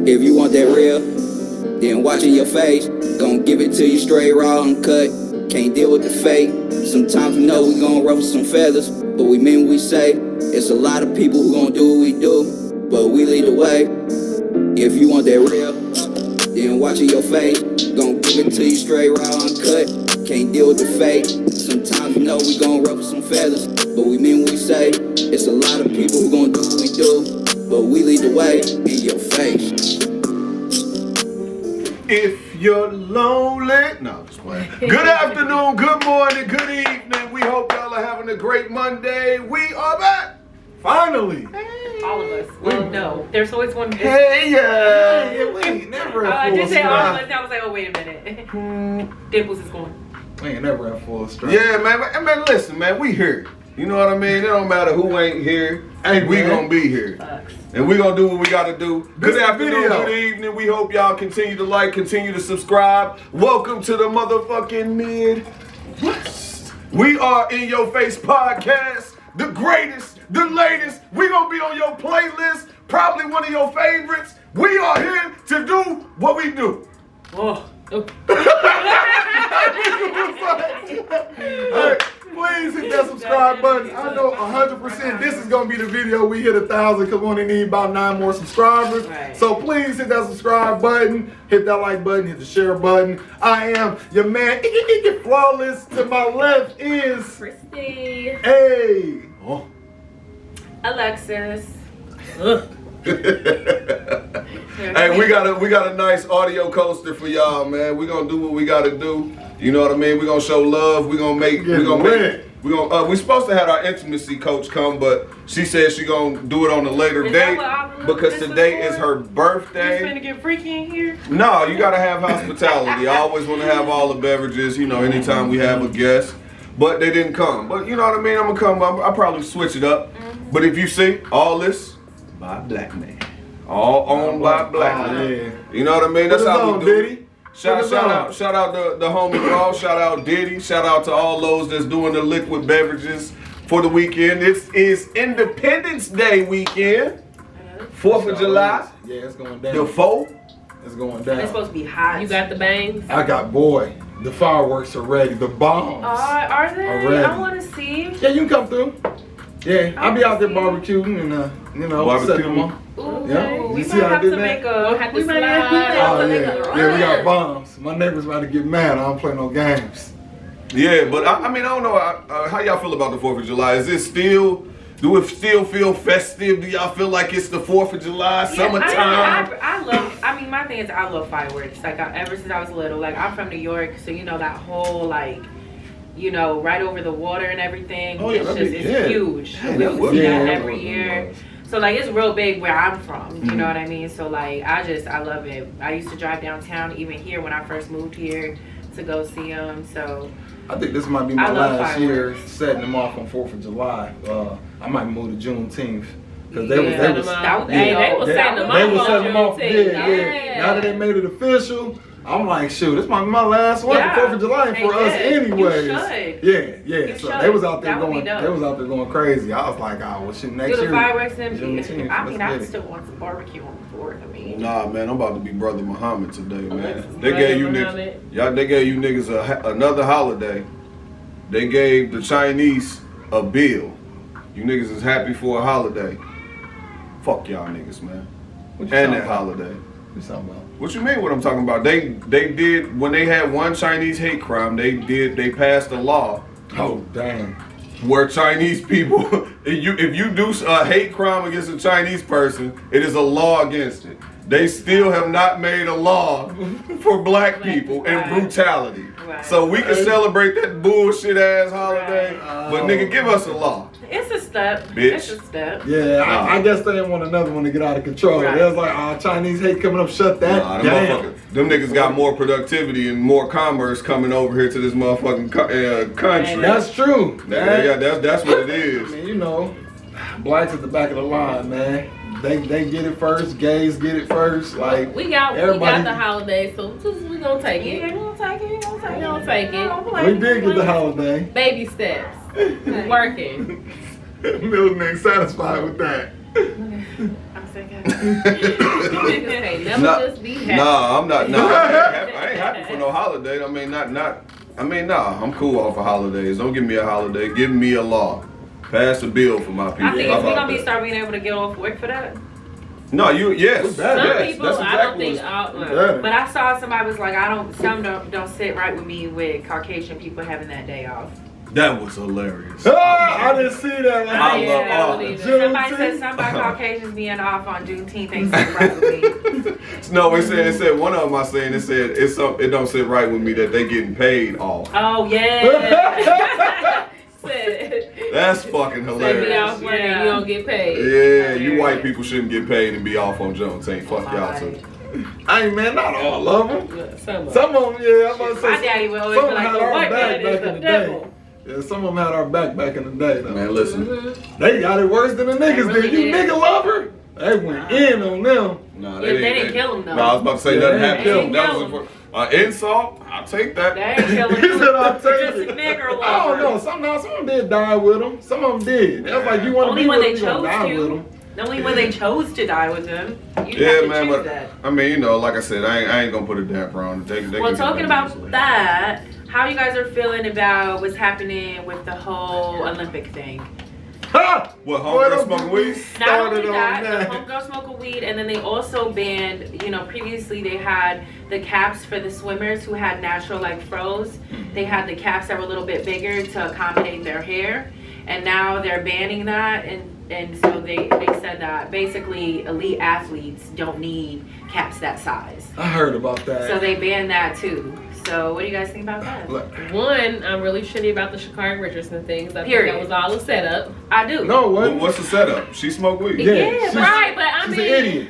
If you want that real, then watch in your face. Gon' give it to you straight, raw, uncut. Can't deal with the fake. Sometimes we know we gon' ruffle some feathers, but we mean what we say. It's a lot of people who gon' do what we do, but we lead the way. If you want that real, then watch in your face. Gon' give it to you straight, raw, uncut. Can't deal with the fake. Sometimes we know we gon' ruffle some feathers, but we mean what we say. It's a lot of people who gon' do what we do, but we lead the way in your face. If you're lonely, no, just playing. Good afternoon, good morning, good evening. We hope y'all are having a great Monday. We are back, finally. All of us. Well, no, there's always one. Hey, yeah, we ain't never at I full just said all of stride. us. I was like, oh, wait a minute. Dimples is going. We ain't never at full stride. Yeah, man, listen, man, we here. You know what I mean? It don't matter who ain't here. Hey, we man. gonna be here. Sucks. And we gonna do what we gotta do. Good This afternoon, video. good evening. We hope y'all continue to like, continue to subscribe. Welcome to the motherfucking Midwest. We are In Your Face Podcast, the greatest, the latest. We gonna be on your playlist, probably one of your favorites. We are here to do what we do. Oh. Hey, please hit that subscribe button. I know 100% this is gonna be the video we hit 1,000 because we only need about 9 more subscribers. Right. So please hit that subscribe button, hit that like button, hit the share button. I am your man, Flawless. To my left is Christi. hey. Oh. Alexis. Hey, we got a nice audio coaster for y'all, man. We gonna do what we gotta do. You know what I mean? We gonna show love. We supposed to have our intimacy coach come, but she said she gonna do it on a later Is that date what all the because this today was is for? her You birthday. finna get freaky in here? No, you gotta have hospitality. I always want to have all the beverages. You know, anytime we have a guest, but they didn't come. But you know what I mean? I'm gonna come. I'll probably switch it up. But if you see all this by a black man. All owned by black man. Yeah. You know what I mean? That's Put us how on, we do. Diddy. Shout out the homie Raw. Shout out Diddy. Shout out to all those that's doing the liquid beverages for the weekend. This is Independence Day weekend. 4th of July. Yeah, it's going down. The 4th. It's going down. It's supposed to be hot. You got the bangs? I got boy. The fireworks are ready. The bombs. Are they? Already. I want to see. Yeah, you can come through. Yeah, I'll be out there barbecuing and you know, setting them on. Ooh, Yeah, we you see might how I have did to that? make a. We might have Oh to yeah, make a yeah, we got run. bombs. My neighbors about to get mad. I don't play no games. Yeah, but I mean, I don't know how y'all feel about the 4th of July. Is it still? Do it still feel festive? Do y'all feel like it's the 4th of July, summertime? I love. I mean, my thing is I love fireworks. Like ever since I was little. Like I'm from New York, so you know that whole like. You know, right over the water and everything. Oh, yeah, It's huge. Yeah, We that would see be that cool. every year. So like it's real big where I'm from. You know what I mean? So like I love it. I used to drive downtown even here when I first moved here to go see them. So I think this might be I my love last year fireworks. setting them off on 4th of July. I might move to Juneteenth because Yeah. they was Hey, they was setting them they off was on setting them off. Juneteenth. Yeah. Now that they made it official, I'm like, shoot, this might be my last one. Yeah. 4th of July They for us did. anyways. You should. Yeah. You So should. they was out there That would be going. dope. They was out there going crazy. I was like, oh, well, shit, next do year. the fireworks and Juneteenth, I mean I let's get still want some barbecue on the 4th. I mean Nah, man, I'm about to be Brother Muhammad today, man. Alexis, They Brother gave you Muhammad. niggas, y'all. They gave you niggas another holiday. They gave the Chinese a bill. You niggas is happy for a holiday. Fuck y'all niggas, man. What you And talking that about? holiday. What you talking about? What you mean? What I'm talking about? They did when they had one Chinese hate crime. They passed a law Oh, dang. where Chinese people, if you do a hate crime against a Chinese person, it is a law against it. They still have not made a law for black people and Right. brutality. Right. So we can celebrate that bullshit ass holiday, but nigga, give us a law. it's a step. Bitch. It's a step. Yeah, I guess they didn't want another one to get out of control. Right. They was like, Chinese hate coming up, shut that Nah, down. them niggas got more productivity and more commerce coming over here to this motherfucking country. That's true. Yeah, that's what it I is. mean, you know, blacks at the back of the line, man. They get it first. Gays get it first. Like We got everybody. the holiday, so we gonna take Yeah, it. we gonna take it. We gonna take it. We did get the holiday. Baby steps. Working. Milton ain't satisfied with that. I'm Niggas can't never Nah, just be happy. Nah, I'm not. Nah, I ain't happy for no holiday. I mean, nah, I'm cool off of holidays. Don't give me a holiday. Give me a law. Pass a bill for my people. I think How if we're about gonna that? start being able to get off work for that. No, yes. It's bad. Some Yes, people, that's I don't exactly think. what's- But I saw somebody was like, some don't sit right with me with Caucasian people having that day off. That was hilarious. I didn't see that. I Yeah, love I all don't this. either. Somebody said something about Caucasians being off on Juneteenth ain't sit right with me. No, it said one of them. I saying it said it don't sit right with me that they getting paid off. Oh yeah. That's fucking Say be hilarious. off work and you don't get paid. Yeah, you white people shouldn't get paid and be off on Juneteenth. Fuck y'all too. Hey man, not all of them. Yeah, some of Some of them, yeah. I'm about to say. My daddy would always some be of them like, had "The our white back man is back in the the day. devil." Yeah, some of them had our back in the day though. Man, listen. They got it worse than the niggas really did. You did. nigga lover? They went in on them. Nah, Yeah, they didn't kill him, though. No, I was about to say Yeah, nothing they happened. didn't That kill was an insult. I'll take that. They ain't killing He you. said, "I'll take Just it." a nigger I don't lover. know. Some of them did die with them. Some of them did. That's like you want to Only be when with they them, you gonna chose die with to. them. Only when they chose to die with them. You Yeah, have to man, choose but that. I mean, you know, like I said, I ain't gonna put a damper on it. They Well, can talking get about easily. that, how you guys are feeling about what's happening with the whole Olympic thing? Ha! What, Boy, homegirl them smoking dudes weed? Not started only on that, that. the homegirl smoking weed, and then they also banned, previously they had the caps for the swimmers who had natural like froze. They had the caps that were a little bit bigger to accommodate their hair, and now they're banning that, and so they said that basically elite athletes don't need caps that size. I heard about that. So they banned that too. So what do you guys think about that? One, I'm really shitty about the Sha'Carri Richardson things. I Period. think that was all a setup. I do. No, Well, what? what's the setup? She smoke weed. Yeah, she's, right, but I she's mean- an idiot.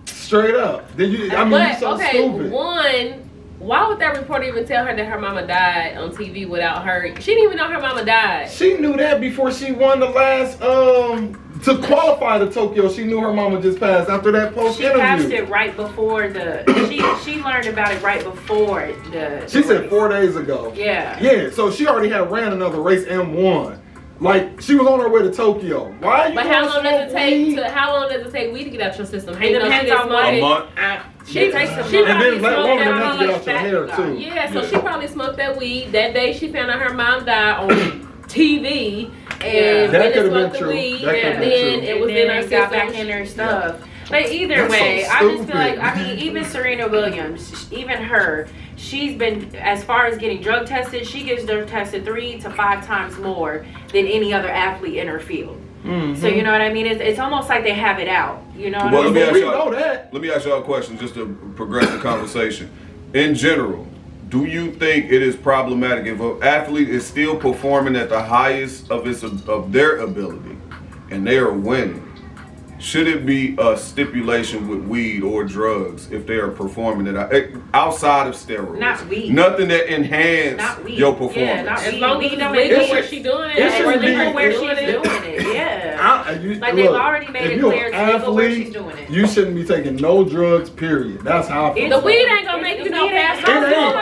Straight up. Then you, I mean, But, you so okay, stupid. one, why would that reporter even tell her that her mama died on TV without her? She didn't even know her mama died. She knew that before she won the last to qualify to Tokyo. She knew her mama just passed after that post She passed interview. it right before she learned about it right before the She said race. 4 days ago. Yeah. Yeah, so she already had ran another race and won. Like she was on her way to Tokyo. Why are you But gonna how long does it smoke take weed? how long does it take weed to get out your system? It depends on what A month. It takes a She month. And then probably let smoked longer than that that to get much out your fat hair you got. too. Yeah, so Yeah. she probably smoked that weed. That day she found out her mom died on TV and Yeah. That went could've and been smoked the true. weed That and could've been then true. it was And in then her it got system. back in her stuff. But either That's so way, I just feel like, stupid. even Serena Williams, even her, she's been, as far as getting drug tested, she gets drug tested 3 to 5 times more than any other athlete in her field. So you know what I mean? It's almost like they have it out. You know what Well, I let me mean? ask We y'all- know that. Let me ask y'all a question just to progress the conversation. In general, do you think it is problematic if an athlete is still performing at the highest of their ability and they are winning? Should it be a stipulation with weed or drugs if they are performing it outside of steroids? Not weed. Nothing that enhance Not weed. your performance. Yeah, not As weed. long as Weed it's don't legal make where it. she doing it it, should Or be- legal where she's doing doing it. it. Yeah. Like, they've already made if it you're clear an it's legal where athlete, she's doing it. you shouldn't be taking no drugs, period. That's how I feel. The weed ain't gonna make you no faster.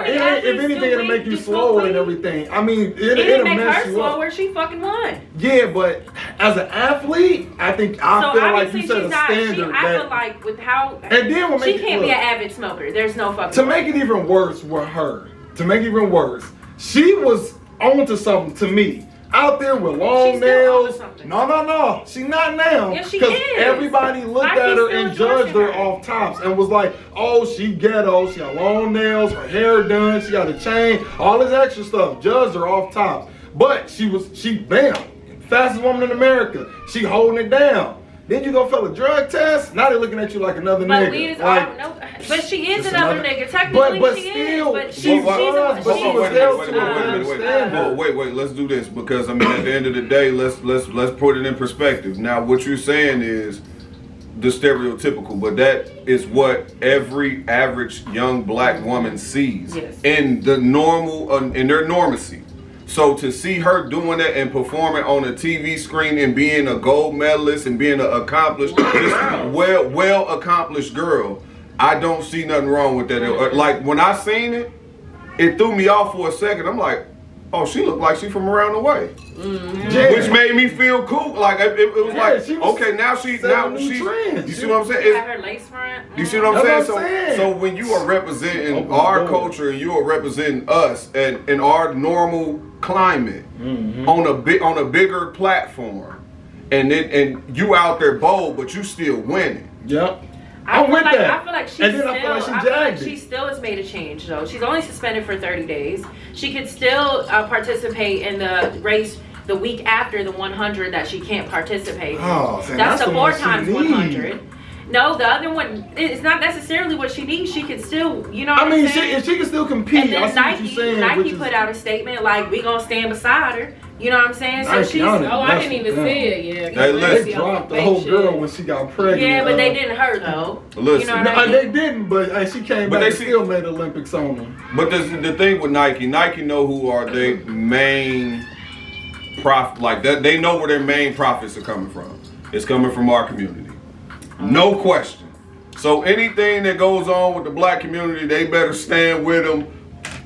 It ain't. If anything, it'll make you slower and everything. I mean, It didn't it'll make mess her you up. slower. She fucking won. Yeah, but as an athlete, I think I So feel like obviously you set a she's not. standard I feel that. like with how And then what she make can't it be look, an avid smoker. There's no fucking to way. make it even worse with her. To make it even worse, she was onto something to me. Out there with long She's still onto nails. something. No. She not now. Yes, she Because is. everybody looked Nike's at her still and judged her endorsing her. off tops and was like, oh, she ghetto. She got long nails, her hair done, she got a chain, all this extra stuff. Judged her off tops. But bam, fastest woman in America. She holding it down. Then you go fill a drug test. Now they're looking at you like another But nigga. weed is Like, all, no, but she is Just another another- nigga. Technically, but she still, is. But she she's was, a but she was held to a better standard. Wait, let's do this because I mean at the end of the day, let's put it in perspective. Now what you're saying is the stereotypical, but that is what every average young black woman sees Yes. in the normal in their normacy. So to see her doing that and performing on a TV screen and being a gold medalist and being an accomplished, well accomplished girl, I don't see nothing wrong with that. Like when I seen it, it threw me off for a second. I'm like, oh, she looked like she from around the way. Yeah. Which made me feel cool. Like it was Yeah, like, she was okay, now she. trends. You see what I'm saying? She had her lace front. You see what I'm saying? That's what I'm saying. So when you are representing Open the our door. culture and you are representing us and in our normal climate on a bigger platform, and you out there bold, but you still winning. Yep. I I'm feel with like that. I feel like she And then still. I feel like she I feel like jagged she it. still has made a change though. She's only suspended for 30 days. She could still participate in the race the week after the 100 that she can't participate in. Oh, man, that's the the 4 one she times need. 100. No, the other one it's not necessarily what she needs. She could still, you know what I mean, I'm saying? she can still compete. And I then see what you're saying. Nike which is- put out a statement like, we gonna stand beside her. You know what I'm saying? So Nike she's on it. Oh, I That's didn't even them. see it yet. Hey, listen. They dropped the whole girl when she got pregnant. yeah, but they didn't hurt though. Listen. You know what No, I mean? they didn't, but she came But back they and see- still made Olympics on them. But the thing with Nike know who are their main profit, like that. They know where their main profits are coming from. It's coming from our community, no question. So anything that goes on with the black community, they better stand with them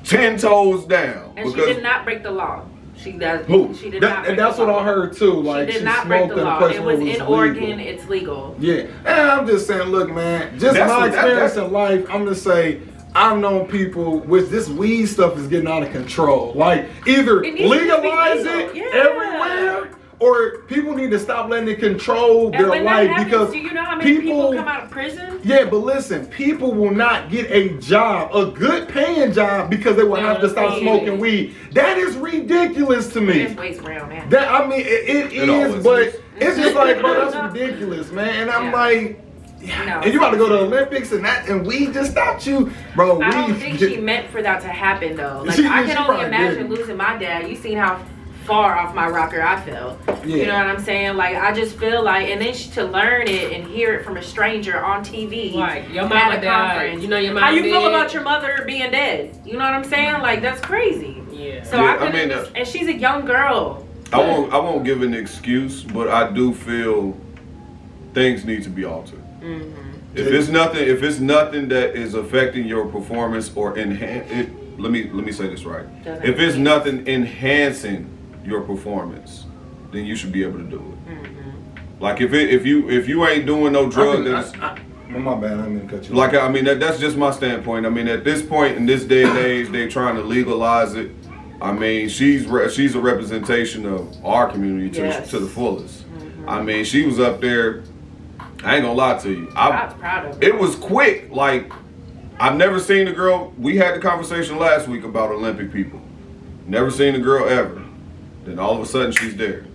10 toes down. And she did not break the law. She does. Who? She did not. And break that's the what law. I heard too. Like She did not break smoked the at a law. place It where was in legal. Oregon. It's legal. Yeah, and I'm just saying, look, man, just That's my what- experience that- in life, I'm gonna say, I've known people with this weed stuff is getting out of control. Like, either It needs to be legalize legal. it Yeah. everywhere, or people need to stop letting it control And their when life that happens, because do you know how many people come out of prison? Yeah, but listen, people will not get a job, a good paying job, because they will have to stop smoking weed. That is ridiculous to me. It's waste around, man. That I mean, it is, always but is. it's just like, bro, that's ridiculous, man. And I'm Yeah. like, No. and you about to go to the Olympics and we just stopped you, bro. I don't we think she meant for that to happen though. Like She- I she can only probably imagine didn't. losing my dad. You seen how far off my rocker I fell. Yeah. You know what I'm saying? Like I just feel like, and then to learn it and hear it from a stranger on TV, Like, your at mama a died. conference. You know your mama How you feel dead? about your mother being dead? You know what I'm saying? Like that's crazy. Yeah. So Yeah, I I couldn't. mean, and she's a young girl. I won't give an excuse, but I do feel things need to be altered. If it's nothing that is affecting your performance or let me say this right. Doesn't If it's nothing enhancing your performance, then you should be able to do it. Like if you ain't doing no drug that's my bad, I didn't cut you. like, I mean, that's just my standpoint. I mean, at this point in this day and age, they trying to legalize it. I mean, she's a representation of our community to the fullest. I mean, she was up there. I ain't gonna lie to you. I was proud of her. It was quick. Like, I've never seen a girl. We had the conversation last week about Olympic people. Never seen a girl ever. Then all of a sudden she's there.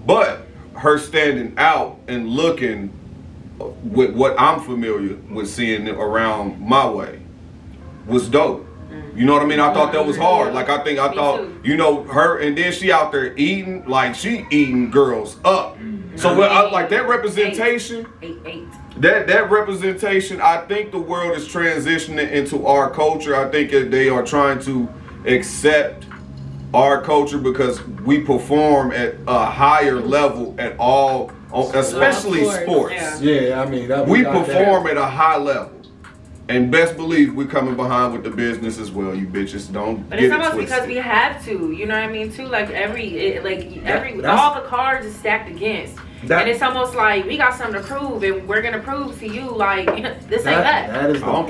But her standing out and looking with what I'm familiar with seeing around my way was dope. You know what I mean? I thought that was hard. Like I thought, too. you know, her, and then she out there eating, like she eating girls up. So I like that representation. Eight. That representation, I think the world is transitioning into our culture. I think that they are trying to accept our culture because we perform at a higher level at all, especially sports. Yeah. Yeah, I mean, that We got perform at a high level. And best believe we're coming behind with the business as well, you bitches. Don't But get it's it almost twisted. because we have to, you know what I mean? Too, like that's- all the cards is stacked against, That- and it's almost like we got something to prove, and we're gonna prove to you like this ain't that. that. That is the I don't point.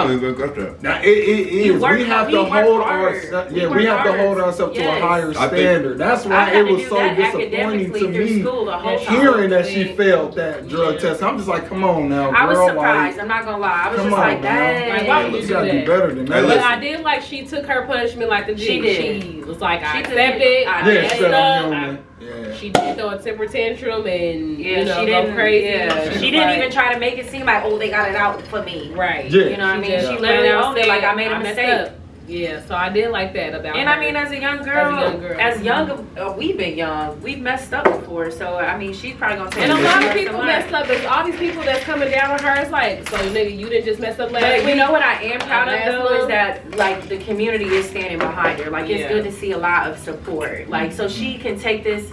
think we got that. Now it is. work- We have we to work hold hard. ourselves. We Yeah, work we have to hard. hold ourselves to a Yes. higher I think- standard. That's I why had it to was do so that disappointing academically to through me school the whole time. hearing that she Yeah. failed that drug Yeah. test. I'm just like, come on now, girl. I was like, surprised. I'm not gonna lie. I was Come just on, like, man. dang. Like, why would you you gotta do do that? better than Hey, that. But listen. I did like she took her punishment like the She G. did. She was like, I She accept did. it. I I did. Yeah, messed she said I'm up. human. Yeah. She did throw a temper tantrum and Yeah, you know, she go didn't. crazy. Yeah, was she didn't like- even try to make it seem like, oh, they got it out for me. Right. Yeah. You know what I mean? just She flat literally out owned it said, like I made a messed mistake. up. Yeah, so I did like that about And her. I mean, as a young girl, we've been young. We've messed up before, so I mean, she's probably gonna take And a it lot as of a people lesson messed learned. up. There's all these people that's coming down on her. It's like, so nigga, you didn't just mess up last But week. you know what I am proud of Last though month? is that like the community is standing behind her. Like it's Yeah. good to see a lot of support. Like so she can take this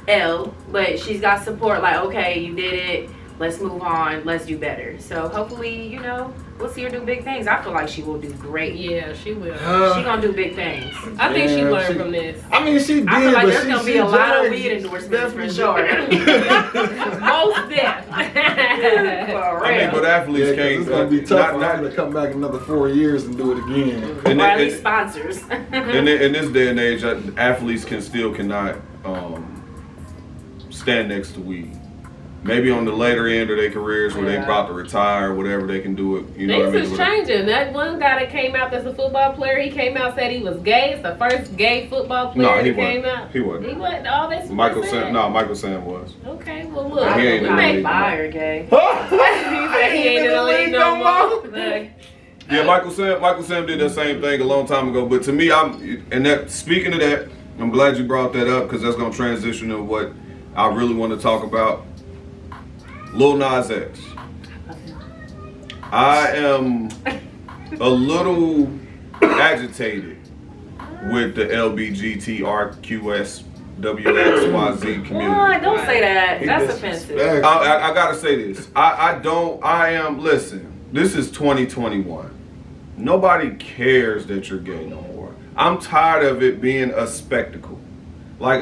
L, but she's got support. Like okay, you did it. Let's move on. Let's do better. So hopefully, you know, We'll see her do big things. I feel like she will do great. Yeah, she will. She gonna do big things. I think she learned from this. I mean, she did, I feel like but there's gonna be a lot of weed endorsements for sure. Most definitely. I mean, but athletes can't. It's gonna be tough for her to come back another 4 years and do it again. Or at least sponsors. In this day and age, athletes cannot stand next to weed. Maybe on the later end of their careers where they about to retire, whatever, they can do it. You know what I mean? Things is changing. That one guy that came out that's a football player, he came out said he was gay. It's the first gay football player that came out. He wasn't. He wasn't. All this. Michael Sam was. Okay, well look. He ain't in the league. Bi or gay. He said he ain't in the league no more. Look. Yeah, Michael Sam did that same thing a long time ago. But to me, speaking of that, I'm glad you brought that up because that's gonna transition to what I really want to talk about. Lil Nas X. I am a little agitated with the LGBTQSWXYZ community. What? Don't say that. That's offensive. I gotta say this. Listen, this is 2021. Nobody cares that you're gay no more. I'm tired of it being a spectacle. Like,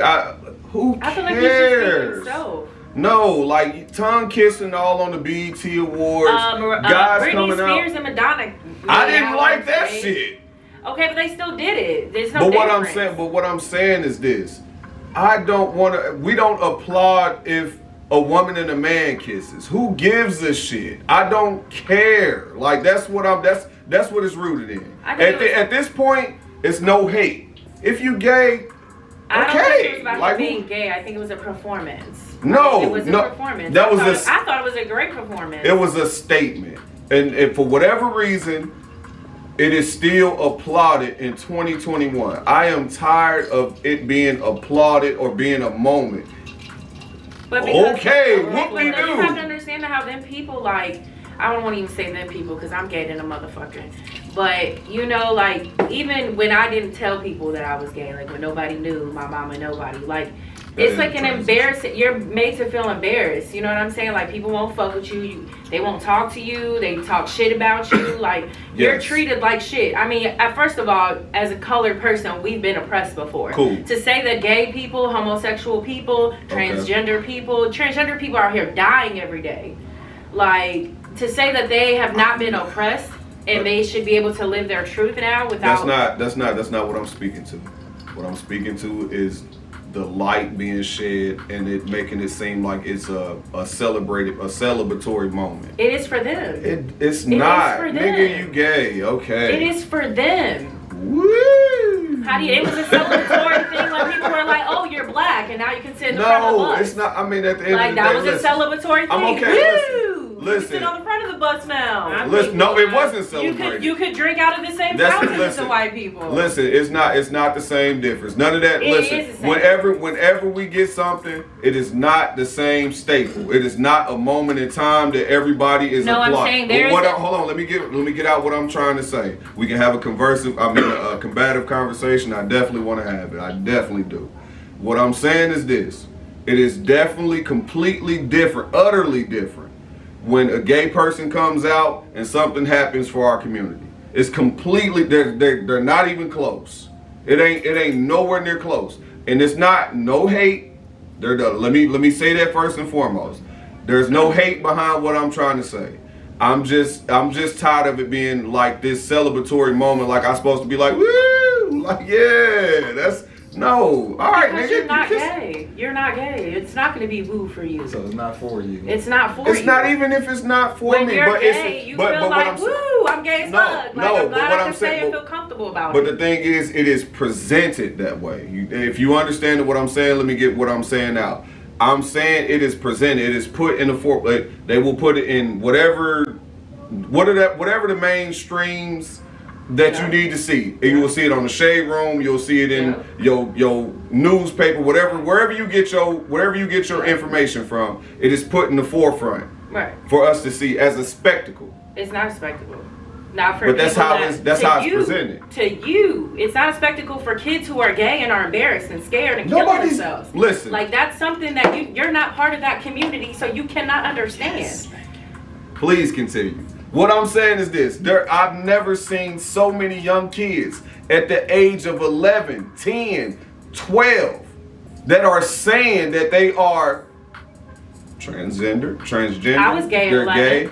who cares? I feel like you should speak yourself. No, like tongue kissing all on the BET Awards. Guys Britney coming out. Spears and Madonna. I didn't like that shit. Okay, but they still did it. There's no But difference. what I'm saying is this. We don't applaud if a woman and a man kisses. Who gives a shit? I don't care. Like that's what it's rooted in. At this point, it's no hate. If you gay, I don't think it was about like, being gay. I think it was a performance. No, it was a performance. I thought it was a great performance. It was a statement, and for whatever reason, it is still applauded in 2021. I am tired of it being applauded or being a moment. But because okay, you whoop-de-doo. have to understand how them people like. I don't want to even say them people because I'm gay than a motherfucker. But like even when I didn't tell people that I was gay, like when nobody knew, my mama, nobody, like. It's like an embarrassing. You're made to feel embarrassed. You know what I'm saying? Like people won't fuck with you. They won't talk to you. They talk shit about you. Like you're treated like shit. I mean, first of all, as a colored person, we've been oppressed before. Cool. To say that gay people, homosexual people, transgender people out here dying every day. Like to say that they have not been oppressed and they should be able to live their truth now without. That's not what I'm speaking to. What I'm speaking to is the light being shed and it making it seem like it's a celebratory moment. It is for them. It's not. For them. Nigga, you gay. Okay. It is for them. Woo! It was a celebratory thing when people were like, "Oh, you're black, and now you can sit in the front of the bus." No, it's not. I mean, at the end like of the that day, was a celebratory thing. I'm okay. Woo! You Listen. can sit on the front of the bus now. No, it wasn't celebrating. You could drink out of the same fountain as the white people. Listen, it's not the same difference. None of that. Listen, is the same whenever we get something, it is not the same staple. It is not a moment in time that everybody is applauding. I'm saying there is. Hold on, let me get out what I'm trying to say. We can have a combative conversation. I definitely want to have it. I definitely do. What I'm saying is this: it is definitely completely different, utterly different, when a gay person comes out and something happens for our community. It's completely, they're not even close. It ain't nowhere near close. And it's not no hate. Let me say that first and foremost. There's no hate behind what I'm trying to say. I'm just tired of it being like this celebratory moment, like I'm supposed to be like, woo, like yeah, that's. No. All right, because nigga. you're not gay. You're not gay. It's not going to be woo for you. So it's not for you. It's not for you. It's not even if it's not for when me. You're but gay, it's you but, feel but like, what I'm woo, I'm gay as fuck. Like, I'm glad I can say and feel comfortable about it. But the thing is, it is presented that way. If you understand what I'm saying, let me get what I'm saying out. I'm saying it is presented. It is put in the form. They will put it in whatever the mainstreams that you need to see. You will see it on the Shade Room. You'll see it in your newspaper, wherever you get your information from. It is put in the forefront for us to see as a spectacle. It's not a spectacle. Not for. But that's how it's presented. To you, it's not a spectacle for kids who are gay and are embarrassed and scared and killing themselves. Listen, like that's something that you're not part of that community, so you cannot understand. Please continue. What I'm saying is this. I've never seen so many young kids at the age of 11, 10, 12 that are saying that they are transgender. I was gay at They're 11. gay.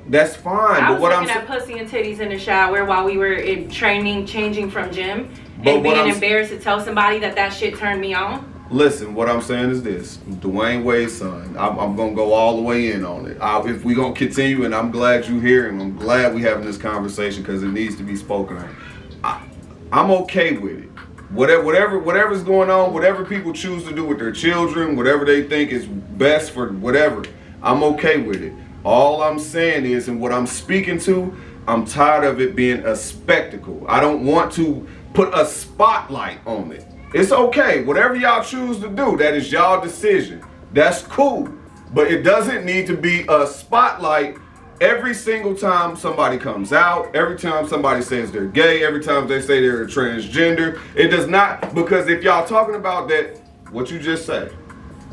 That's fine. I But was what I'm looking at pussy and titties in the shower while we were in training, changing from gym, But and what being I'm- embarrassed to tell somebody that shit turned me on. Listen, what I'm saying is this. Dwayne Wade's son, I'm going to go all the way in on it. If we're going to continue, and I'm glad you're here, and I'm glad we're having this conversation because it needs to be spoken on. I'm okay with it. Whatever's going on, whatever people choose to do with their children, whatever they think is best for whatever, I'm okay with it. All I'm saying is, and what I'm speaking to, I'm tired of it being a spectacle. I don't want to put a spotlight on it. It's okay. Whatever y'all choose to do, that is y'all decision. That's cool. But it doesn't need to be a spotlight every single time somebody comes out, every time somebody says they're gay, every time they say they're a transgender. It does not, because if y'all talking about that, what you just said,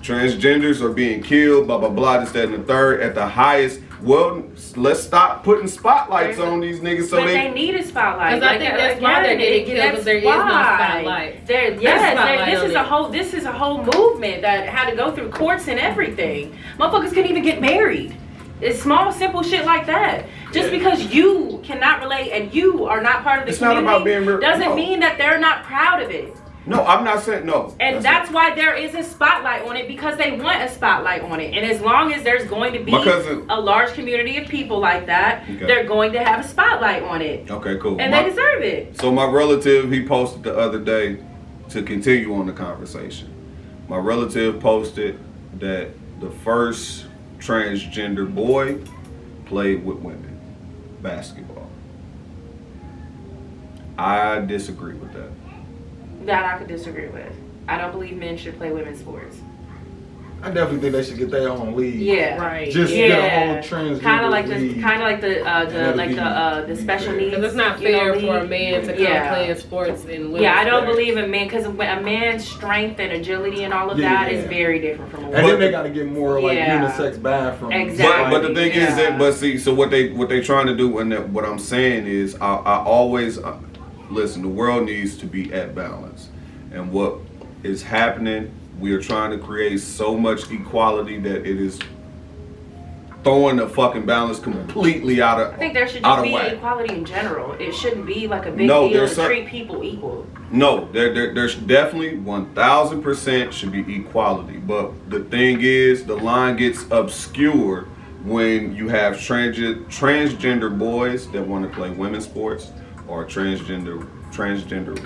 transgenders are being killed, blah, blah, blah, this, that, and the third, at the highest. Well, let's stop putting spotlights on these niggas so but they need a spotlight. Because I think that's why they're getting killed, because there is no spotlight. This is a whole movement that had to go through courts and everything. Motherfuckers couldn't even get married. It's small, simple shit like that. Just because you cannot relate and you are not part of the community, not about being doesn't mean that they're not proud of it. No, I'm not saying no. And that's why there is a spotlight on it, because they want a spotlight on it. And as long as there's going to be a large community of people like that, they're going to have a spotlight on it. Okay, cool. And they deserve it. So my relative, he posted the other day, to continue on the conversation. My relative posted that the first transgender boy played with women, basketball. I disagree with that. That I could disagree with. I don't believe men should play women's sports. I definitely think they should get their own league. Yeah, right. Just get a whole transgender kind of like league. the special needs. Because it's not fair for a man to come playing sports in women's. Yeah, I don't believe in men, because a man's strength and agility and all of that is very different from a woman. And then they got to get more like unisex bathrooms. Exactly. But the thing is that, so what they trying to do, and what I'm saying is, I always listen. The world needs to be at balance, and what is happening, we are trying to create so much equality that it is throwing the fucking balance completely out of whack. I think there should just be equality in general. It shouldn't be like a big deal to treat people equal. No, there's definitely 1000% should be equality. But the thing is, the line gets obscured when you have transgender boys that want to play women's sports, or transgender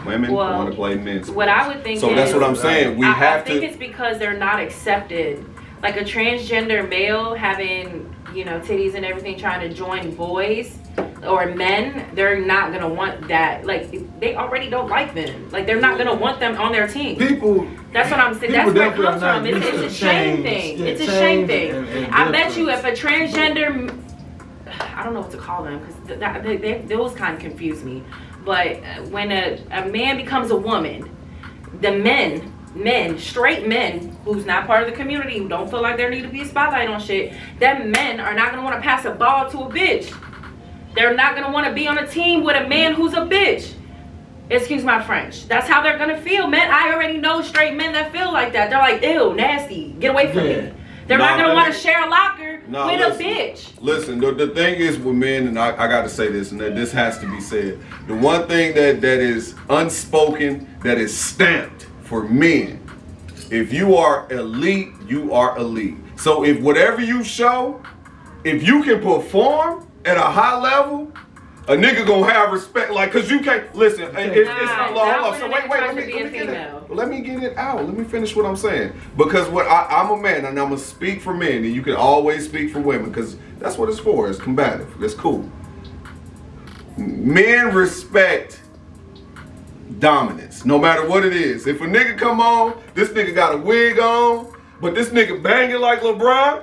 women want to play men's sports. What I would think so that's what I'm saying. I think it's because they're not accepted. Like a transgender male having, titties and everything, trying to join boys or men, they're not gonna want that. Like, they already don't like them. Like, they're not gonna want them on their team. That's what I'm saying. That's where it comes from. It's a shame thing. It's a shame thing. I bet you if a transgender, I don't know what to call them, because those kind of confuse me. But when a man becomes a woman, the men, straight men, who's not part of the community, who don't feel like there need to be a spotlight on shit, them men are not going to want to pass a ball to a bitch. They're not going to want to be on a team with a man who's a bitch. Excuse my French. That's how they're going to feel, man. I already know straight men that feel like that. They're like, ew, nasty. Get away from me. They're not going to want to share a locker with a bitch. Listen, the thing is with men, and I got to say this, and this has to be said. The one thing that is unspoken, that is stamped for men, if you are elite, you are elite. So if whatever you show, if you can perform at a high level, a nigga gonna have respect, like, cause you can't listen. It's not long. So wait, let me get it out. Let me finish what I'm saying. Because I'm a man, and I'm gonna speak for men, and you can always speak for women, because that's what it's for. It's combative. That's cool. Men respect dominance, no matter what it is. If a nigga come on, this nigga got a wig on, but this nigga banging like LeBron.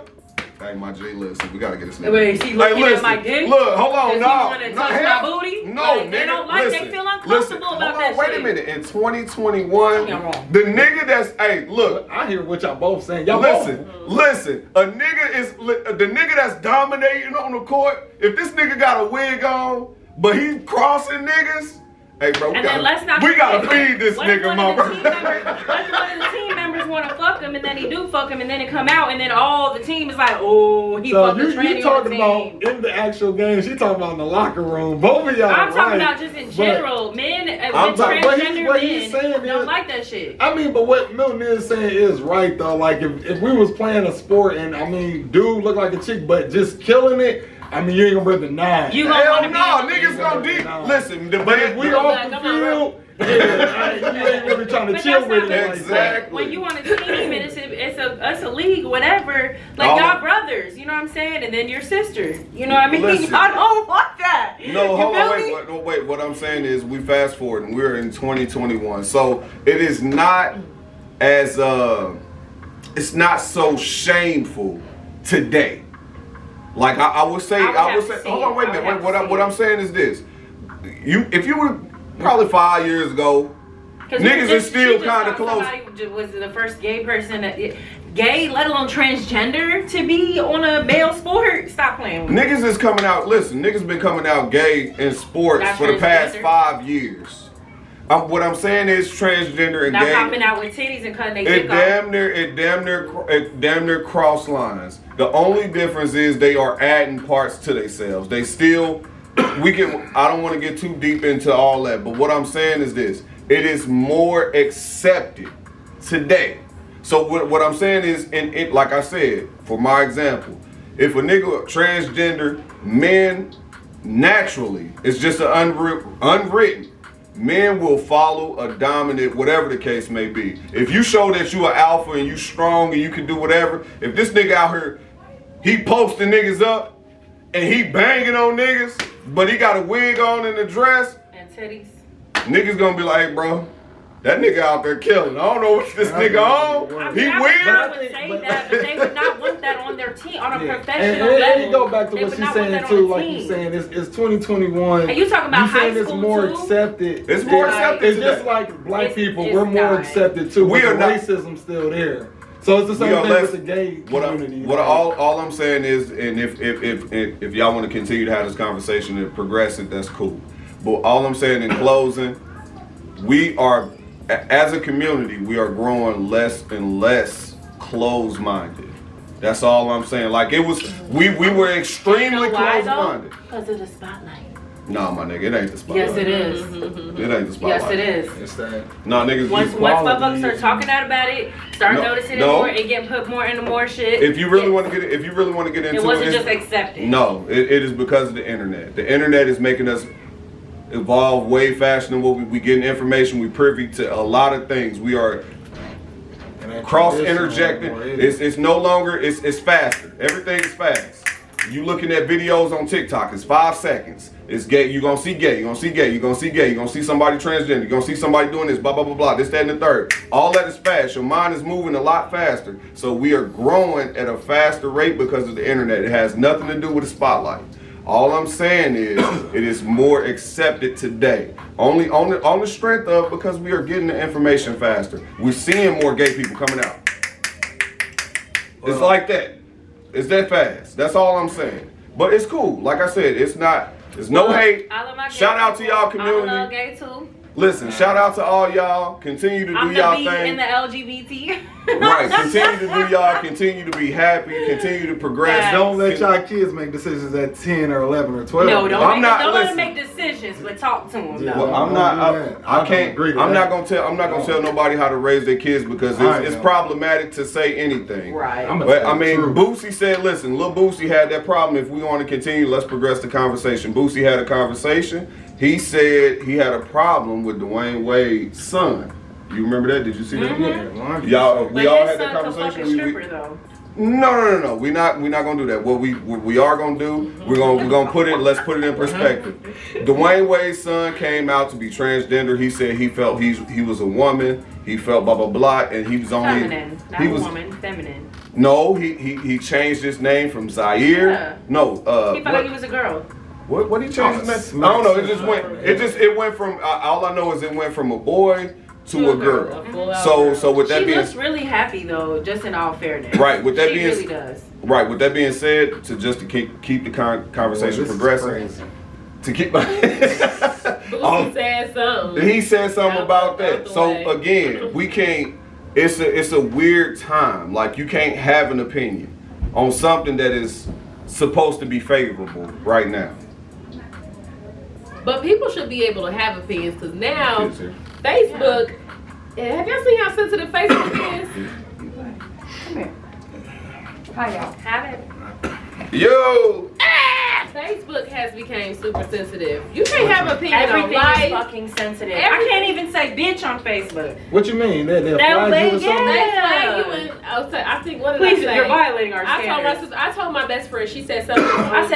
Hey, my J, listen, we gotta get this nigga. Wait, is he looking at my dick? Look, hold on, Does he wanna touch my booty? No, Like, nigga. they don't like. Listen, They feel uncomfortable hold about on, that wait shit. a minute. In 2021, the nigga that's look. I hear what y'all both saying. Y'all Listen. A nigga is the nigga that's dominating on the court. If this nigga got a wig on, but he's crossing niggas. Hey, bro, we gotta feed this nigga, my bro. What if one of the team members want to fuck him, and then he do fuck him, and then it come out, and then all the team is like, oh, he fucked the tranny you on the talking team. about in the actual game? She talking about in the locker room. Both of y'all. I'm talking right, about just in general. Men with what transgender he's saying men don't is- like that shit. I mean, but what Milton is saying is right though. Like if we was playing a sport and I mean, dude look like a chick, but just killing it. I mean, you ain't gonna be the 9. You gonna Hell want to no, be niggas gonna deep. Listen, the But if we off like, the come on, bro. field, you ain't really trying to But chill that's with not it. what Exactly. When you on a team and it's a league, whatever, like y'all brothers, you know what I'm saying? And then your sister, you know what I mean? Listen. Y'all don't want that. No, You hold feel on, me? wait. What I'm saying is we fast forward and we're in 2021. So it is not as it's not so shameful today. Like I would say, hold on, wait a minute. What I'm saying is this: if you were probably 5 years ago, niggas are still kind of close. Somebody was the first gay person, gay, let alone transgender, to be on a male sport. Stop playing with me. Niggas is coming out. Listen, niggas been coming out gay in sports Not for the past transgender. 5 years. What I'm saying is transgender and Not gay. popping out with titties and cutting their It dick off. damn near cross lines. The only difference is they are adding parts to themselves. They still, I don't want to get too deep into all that, but what I'm saying is this: it is more accepted today. So what I'm saying is, like I said, for my example, if a nigga transgender, men naturally, it's just an unwritten. Men will follow a dominant, whatever the case may be. If you show that you are alpha and you strong and you can do whatever, if this nigga out here, he posting niggas up and he banging on niggas, but he got a wig on and a dress, And titties. niggas gonna be like, hey, bro, that nigga out there killing. I don't know what this nigga on. He I weird. would say that, but they would not want that on their team, on a And professional level. you go back to They what would she's not want saying that on too, the like team. you're saying, it's 2021. And you talking about saying high it's school, more too? accepted. It's more accepted It's today. just like black It's- people, it's we're more not. accepted too. We but are the not. racism's still there. So it's the We same are thing less- with the gay community. All I'm saying is, and if y'all want to continue to have this conversation and progress it, that's cool. But all I'm saying in closing, we are, as a community, we are growing less and less closed-minded. That's all I'm saying. Like it was, we were extremely closed-minded. Because of the spotlight. No, my nigga, it ain't the spotlight. Yes, it is. It ain't the spotlight. Yes, it is. It's that. No, niggas. Once motherfuckers start talking out about it, start noticing it more, and get put more into more shit. If you really want to get it, into it wasn't just accepted. No, it is because of the internet. The internet is making us evolve way faster than what we getting information. We privy to a lot of things. We are cross interjecting. It's no longer. It's faster. Everything is fast. You looking at videos on TikTok, it's 5 seconds. It's gay, you're gonna see gay, you're gonna see gay, you're gonna see gay, you're gonna see somebody transgender, you're gonna see somebody doing this, blah, blah, blah, blah, this, that, and the third. All that is fast. Your mind is moving a lot faster. So we are growing at a faster rate because of the internet. It has nothing to do with the spotlight. All I'm saying is it is more accepted today. Only on the strength of because we are getting the information faster. We're seeing more gay people coming out. It's like that. It's that fast. That's all I'm saying. But it's cool. Like I said, it's not. There's no hate. Shout out to y'all community. I love gay too. Listen, shout out to all y'all. Continue to do y'all thing. I'm in the LGBT. Right. Continue to do y'all. Continue to be happy. Continue to progress. Yes. Don't let y'all kids make decisions at 10 or 11 or 12. No, don't I'm not- let listen. them make decisions, but talk to them. Yeah. though. Well, I'm Don't not. do that. I I can't. don't agree to I'm that. not gonna tell. I'm not gonna tell nobody how to raise their kids because I it's know. problematic to say anything. Right. I'm But I gonna mean, tell the Boosie said, "Listen, Lil Boosie had that problem. If we want to continue, let's progress the conversation." Boosie had a conversation. He said he had a problem with Dwayne Wade's son. You remember that? Did you see that? Mm-hmm. Y'all, we But all his had that son could fuck a conversation. stripper though. No. We're not gonna do that. What we are gonna do, we're gonna put it. Let's put it in perspective. Dwayne Wade's son came out to be transgender. He said he felt he was a woman. He felt blah blah blah, and he was only Feminine, not he a was woman, feminine. no. He changed his name from Zaire. Yeah. No. He felt like he was a girl. What did he change his name? I don't know. It went from. All I know is it went from a boy to a girl. So with that she being, looks really happy though. Just in all fairness, right. With that she being, really does. Right. With that being said, to keep the conversation progressing, to keep. Boosie said something. He said something about that. So again, we can't. It's a weird time. Like you can't have an opinion on something that is supposed to be favorable right now. But people should be able to have opinions because now Facebook. Have y'all seen how sensitive Facebook is? Come here. Hi y'all. Have it. Yo. Facebook has become super sensitive. You can't have an opinion Everything on life. is fucking sensitive. I can't even say bitch on Facebook. What you mean? They flag you or something? They flag you and I think what did Please, I say? you're violating our standards. I told my best friend. She said something. I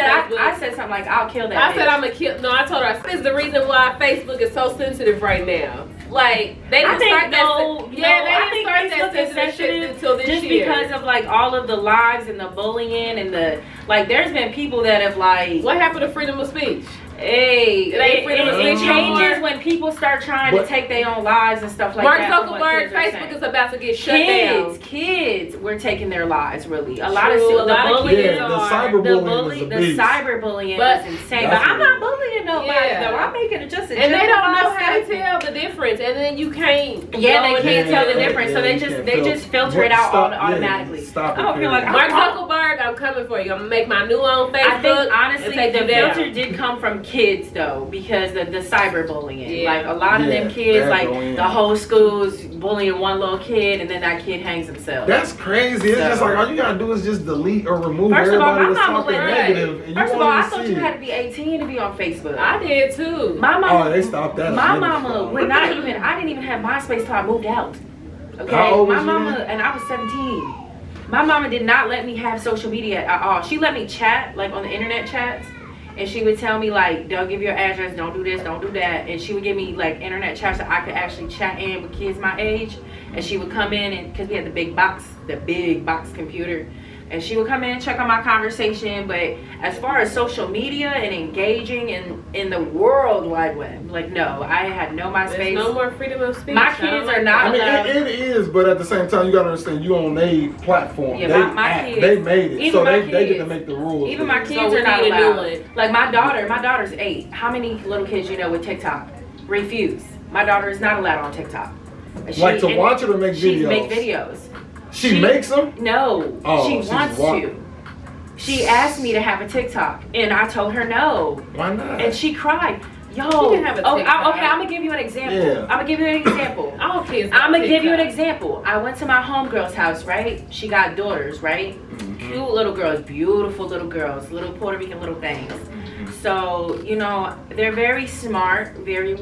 said something like I'll kill that. I said I'm gonna kill. No, I told her this is the reason why Facebook is so sensitive right now. Like they didn't start that. They didn't start that sensitive shit until this just year. Because of like all of the lies and the bullying and the like. There's been people that have like. What happened to freedom of speech? Hey, it changes changes when people start trying to take their own lives and stuff like Mark that. Zuckerberg, Facebook is about to get shut down. Kids were taking their lives really. A True, lot of kids the are. cyberbullying The cyberbullying But- is insane. But I'm not bullying nobody though. I'm making it just a And they don't know how to myself. tell the difference, and then you can't. Yeah, they can't tell the Yeah, difference, so yeah, they you just can't filter it out stop, automatically. Stop it, I don't feel like Mark Zuckerberg, I'm coming for you. I'm gonna make my new own Facebook. I think honestly and take the you down. filter did come from kids though, because the cyberbullying. Yeah. Like a lot of them kids, that like go in. the whole school's bullying one little kid, and then that kid hangs himself. That's crazy. It's just like all you gotta do is just delete or remove First of all, everybody my that's mama talking went negative, and First you of all, I want thought to you see had to it. be 18 to be on Facebook. I did too. My mama. Oh, they stopped that. My mama would not even. I didn't even have MySpace till I moved out. Okay, How old my was you mama then? and I was 17. My mama did not let me have social media at all. She let me chat like on the internet chats. And she would tell me like, don't give your address, don't do this, don't do that. And she would give me like internet chats that I could actually chat in with kids my age. And she would come in and, cause we had the big box computer. And she would come in and check on my conversation. But as far as social media and engaging in the World Wide Web, like no, I had no MySpace. There's no more freedom of speech. My kids are not I mean, allowed. it is, but at the same time, you gotta understand you on a platform. Yeah, my kids. They made it, Even so my they get to kids. make the rules. Even for my it. kids So we are not need a new allowed. one. Like my daughter's 8. How many little kids you know with TikTok? Refuse. My daughter is not allowed on TikTok. Like to watch it or make She videos? make videos. She makes them? No, Oh, she she's wants to. She asked me to have a TikTok, and I told her no. Why not? And she cried. Yo, She can have a TikTok. okay, I'm gonna give you an example. Yeah. I'm gonna give you an example. All kids. I'm gonna give you an TikTok. example. I went to my homegirl's house, right? She got daughters, right? Cute little girls, beautiful little girls, little Puerto Rican little things. So, you know, they're very smart, very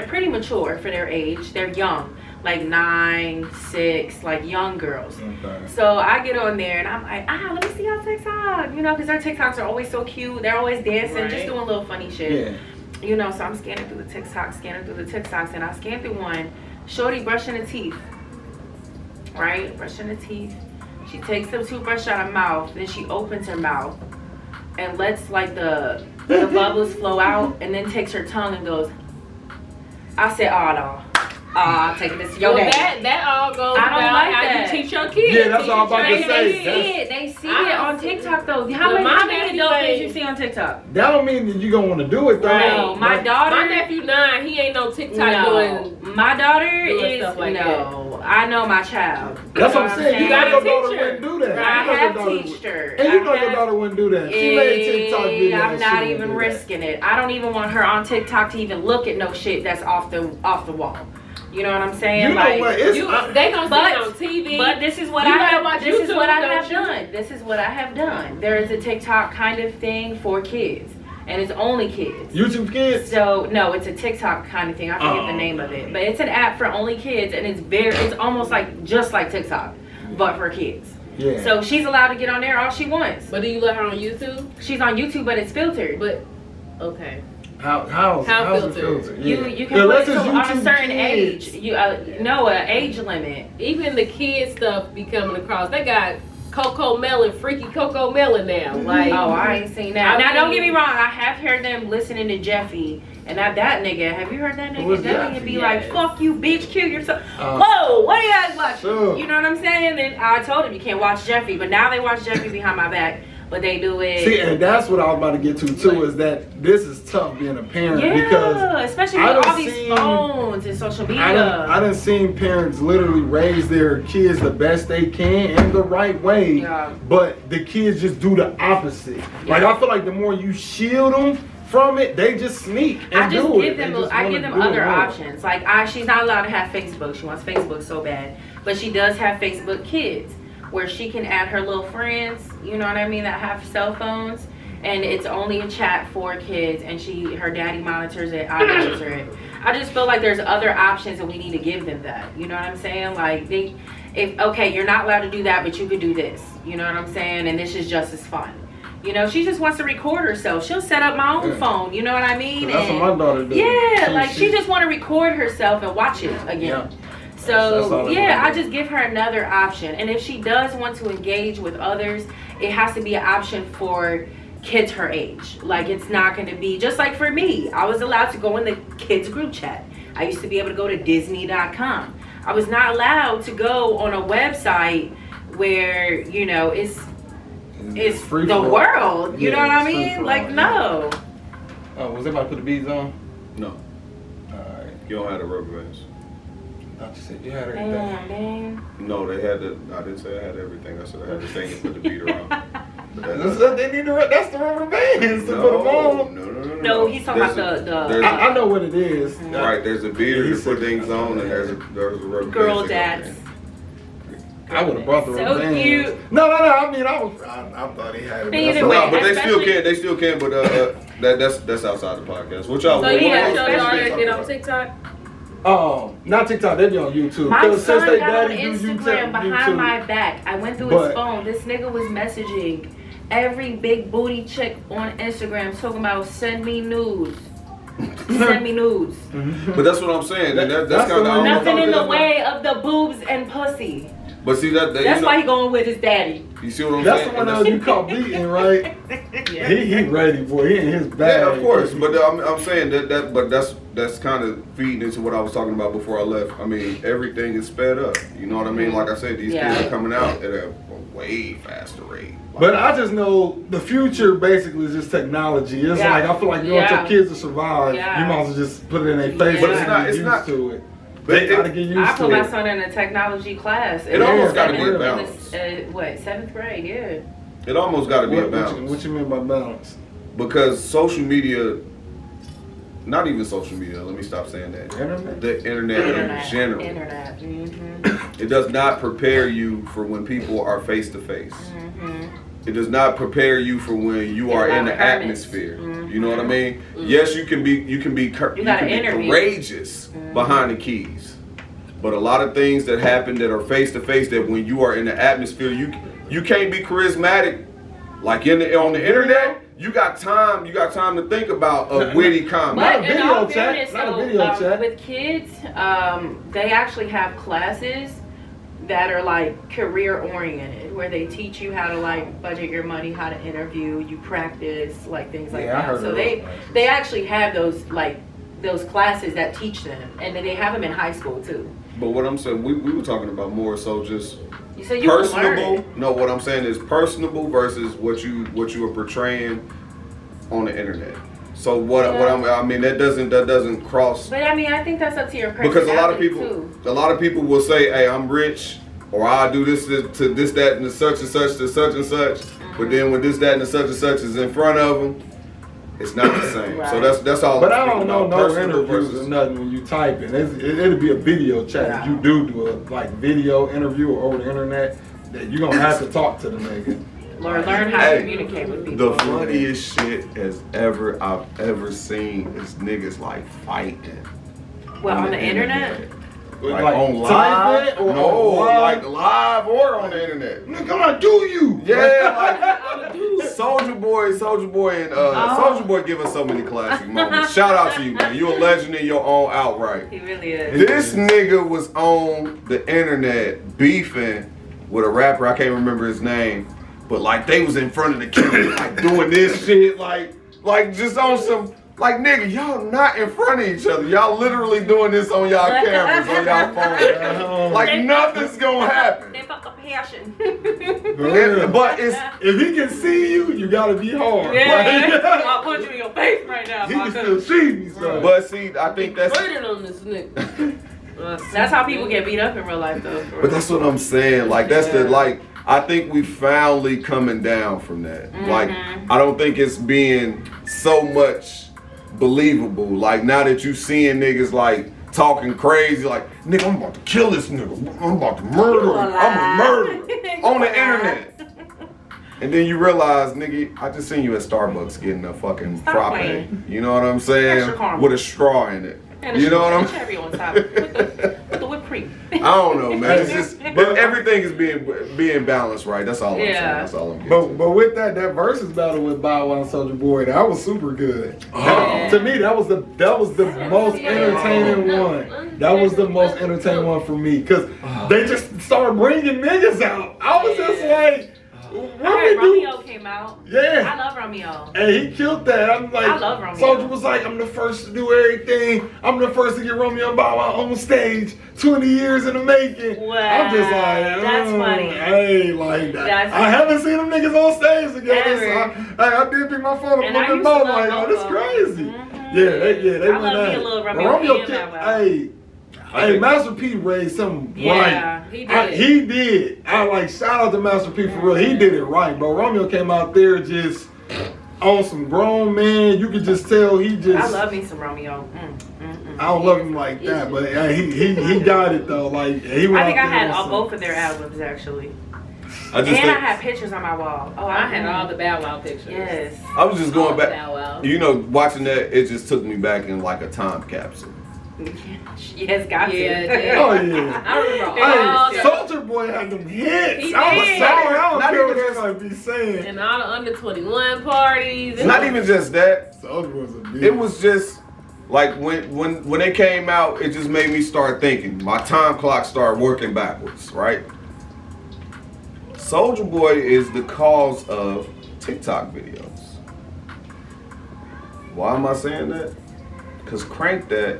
pretty mature for their age. They're young, like 9, 6, like young girls. Okay. So I get on there and I'm like, let me see your TikTok, you know, because their TikToks are always so cute. They're always dancing, just doing little funny shit. Yeah. You know, so I'm scanning through the TikToks, and I scanned through one. Shorty brushing her teeth, right? Brushing her teeth. She takes the toothbrush out of her mouth, then she opens her mouth and lets like the bubbles flow out, and then takes her tongue and goes. I said, oh no. I'm taking this to your Well, daddy. that all goes I don't about like how that. you teach your kids. Yeah, that's all I'm about to They say. see it. They see I it on see it. TikTok though. How But many my nephew adult things ain't- you see on TikTok? That don't mean that you're gonna want to do it though. No, my daughter. My nephew 9, he ain't no TikTok No, doing. my daughter doing is stuff like no. I know my child. That's You what know I'm saying. You gotta know your daughter teach her. wouldn't do that. I You know your have daughter would- teached her. And you know I your have- daughter wouldn't do that. She made TikTok videos. I'm she not wouldn't even do that. risking it. I don't even want her on TikTok to even look at no shit that's off the wall. You know what I'm saying? You know like, what? It's, They gonna see But- it on TV. But this is what You I gotta have. watch This is YouTube, what I don't have you? done. This is what I have done. There is a TikTok kind of thing for kids, and it's only kids. YouTube Kids. So no, it's a TikTok kind of thing. I forget the name of it, but it's an app for only kids, and it's almost like just like TikTok, but for kids. Yeah. So she's allowed to get on there all she wants. But do you let her on YouTube? She's on YouTube, but it's filtered. But okay. How's filtered? it filtered? You Yeah. can put Unless it it's on a YouTube certain Kids. age. You no an age limit. Even the kid stuff be coming across. They got Coco Melon, freaky Coco Melon now. Like, oh, I ain't seen that. Now, don't get me wrong. I have heard them listening to Jeffy. And that nigga, have you heard that nigga? That nigga be like, fuck you, bitch, kill yourself. Whoa, what are you guys watching? Sure. You know what I'm saying? And I told him you can't watch Jeffy. But now they watch Jeffy behind my back. But they do it. See, and that's what I was about to get to too, is that this is tough being a parent because especially with all these phones and social media. I done seen parents literally raise their kids the best they can in the right way, but the kids just do the opposite. Like I feel like the more you shield them from it, they just sneak and do it. I give them other options. Like she's not allowed to have Facebook. She wants Facebook so bad, but she does have Facebook Kids, where she can add her little friends, you know what I mean, that have cell phones, and it's only a chat for kids, and her daddy monitors it, I monitor it. I just feel like there's other options, and we need to give them that. You know what I'm saying? Like okay, you're not allowed to do that, but you could do this. You know what I'm saying? And this is just as fun. You know, she just wants to record herself. She'll set up my own phone. You know what I mean? That's what my daughter does. Yeah, she just want to record herself and watch it again. Yeah. So I just give her another option. And if she does want to engage with others, it has to be an option for kids her age. Like, it's not going to be just like for me. I was allowed to go in the kids group chat. I used to be able to go to Disney.com. I was not allowed to go on a website where, you know, it's the world. You know what I mean? Like, no. Oh, was everybody put the beads on? No. Alright. You don't have the rubber bands. I just said you had everything. Damn. No, they had I didn't say I had everything. I said I had the thing and put the beater on. That's the rubber bands to put them on. No, he's talking about the I know what it is. Right, there's a beater to put things on, and there's a rubber band. Girl dads. I would have brought the rubber bands. Cute. No. I mean, I thought he had it. No, but they still can. They still can. But that's outside the podcast. What y'all? So you got your daughter get on TikTok? Oh, not TikTok. They be on YouTube. My son got on Instagram behind my back. I went through his phone. This nigga was messaging every big booty chick on Instagram talking about send me nudes. Send me nudes. But that's what I'm saying. That's kind of nothing in the way of the boobs and pussy. But see that's why he going with his daddy. You see what I'm that's saying? That's the one you call beating, right? Yeah. He ready, boy. He in his bag. Yeah, of course. But I'm saying but that's kind of feeding into what I was talking about before I left. I mean, everything is sped up. You know what I mean? Like I said, these kids are coming out at a way faster rate. But I just know the future basically is just technology. It's like I feel like you want your kids to survive. You might as well just put it in their face. But it's not to it. They gotta get used to it. I put my son in a technology class. It almost got to be a balance. 7th grade? Yeah. It almost got to be a balance. What you mean by balance? Because social media, not even social media. Let me stop saying that. The internet in general. Internet. Mm-hmm. It does not prepare you for when people are face to face. It does not prepare you for when you are in the atmosphere. You know what I mean? Yes, you can be courageous behind the keys, but a lot of things that happen that are face to face, that when you are in the atmosphere, you can't be charismatic. Like on the internet, you got time to think about a witty comment. But in all fairness, with kids, they actually have classes that are like career oriented, where they teach you how to like budget your money, how to interview, you practice like things like that. So they actually have those classes that teach them, and they have them in high school too. But what I'm saying, we were talking about more so just personable. No, what I'm saying is personable versus what you are portraying on the internet. So I mean that doesn't cross. But I mean, I think that's up to your personality. Because a lot of people will say, "Hey, I'm rich," or "I'll do this to this, that, and the such and such to such and such." But then when this, that, and the such and such is in front of them, it's not the same. Right. So that's all. But I don't know no interviews or nothing when you type in. It'll be a video chat. Yeah. If you do a video interview over the internet, that you're gonna have to talk to the nigga. Learn how to communicate with people. The funniest shit I've ever seen is niggas like fighting. Well, on the internet? Like on live? Like live or on the internet. Nigga, I'm gonna do you. Yeah, like Soldier Boy and Soldier Boy give us so many classic moments. Shout out to you, man. You a legend in your own outright. He really is. This nigga was on the internet beefing with a rapper. I can't remember his name, but like they was in front of the camera, like doing this shit, like just on some. Like, nigga, y'all not in front of each other. Y'all literally doing this on y'all cameras, on y'all phones. Like, nothing's gonna happen. They fuck up passion. But it's, if he can see you, you gotta be hard. Yeah, I'll punch you in your face right now. He can still see me, son. but see, I think that's... Burden on this nigga. That's how people get beat up in real life, though. But that's what I'm saying. Like, that's the, like, I think we finally coming down from that. Like, I don't think it's being so much believable. Like, now that you seeing niggas, like, talking crazy, like, nigga, I'm about to kill this nigga. I'm about to murder him. I'm a murderer on the internet. And then you realize, nigga, I just seen you at Starbucks getting a fucking frappe. You know what I'm saying? With a straw in it. And you know what I'm cherry on top with the whipped cream. I don't know, man. It's just, but everything is being balanced right. That's all I'm saying. That's all I'm getting. But with that versus battle with Bow Wow and Soulja Boy, that was super good. To me, that was the most entertaining one. That was the most entertaining one for me because they just started bringing niggas out. I was just like. Romeo came out. Yeah. I love Romeo. And he killed that. I'm like, I love Romeo. Soulja was like, I'm the first to do everything. I'm the first to get Romeo and Bow Wow on stage. 20 years in the making. Wow. I'm just like, that's funny. Hey, like that. I haven't seen them niggas on stage together. So I did pick my phone up a little bit more. Like, oh, this crazy. They I went love me a little Romeo and Bow Wow. Hey, Master P raised him right. He did. I like shout out to Master P for real. He did it right, bro. Romeo came out there just on some grown man. You could just tell he just. I love me some Romeo. I don't love him like that, but he got it though. Like he went. I think I had both of their albums actually. I had pictures on my wall. Oh, I had all the Bow Wow pictures. Yes. I was just going back. You know, watching that, it just took me back in like a time capsule. Yes, got to. Oh yeah. I remember Soulja Boy had them hits. I was sorry. I don't care what they're gonna be saying. And all the under 21 parties. Not even just that. Soulja was a bitch. It was just like when they came out, it just made me start thinking. My time clock started working backwards, right? Soulja Boy is the cause of TikTok videos. Why am I saying that? Because Crank That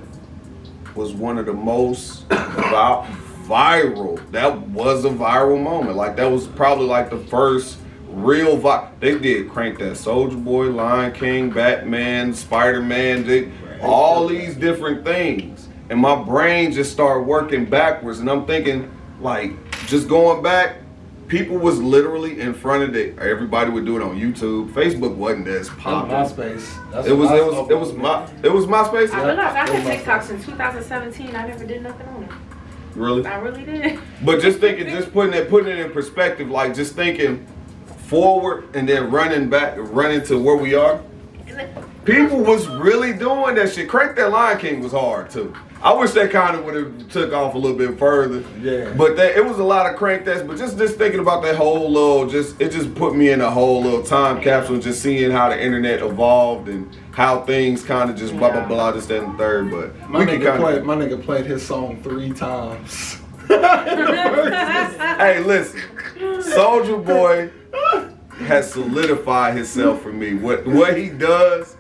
was one of the most viral. That was a viral moment. Like that was probably like the first real They did Crank That, Soulja Boy, Lion King, Batman, Spider-Man, all these different things. And my brain just started working backwards. And I'm thinking, like, just going back, people was literally in front of it. Everybody would do it on YouTube. Facebook wasn't as popular. MySpace. It was MySpace. I realized I had TikTok since 2017. I never did nothing on it. Really? I really did. But just thinking, just putting it in perspective, like just thinking forward and then running to where we are. People was really doing that shit. Crank That Lion King was hard too. I wish that kind of would have took off a little bit further. Yeah. But it was a lot of Crank That's. But just thinking about that whole little, it just put me in a whole little time capsule. Just seeing how the internet evolved and how things kind of just blah blah blah, this that and third. But my nigga played his song 3 times. Hey, listen, Soulja Boy has solidified himself for me. What he does.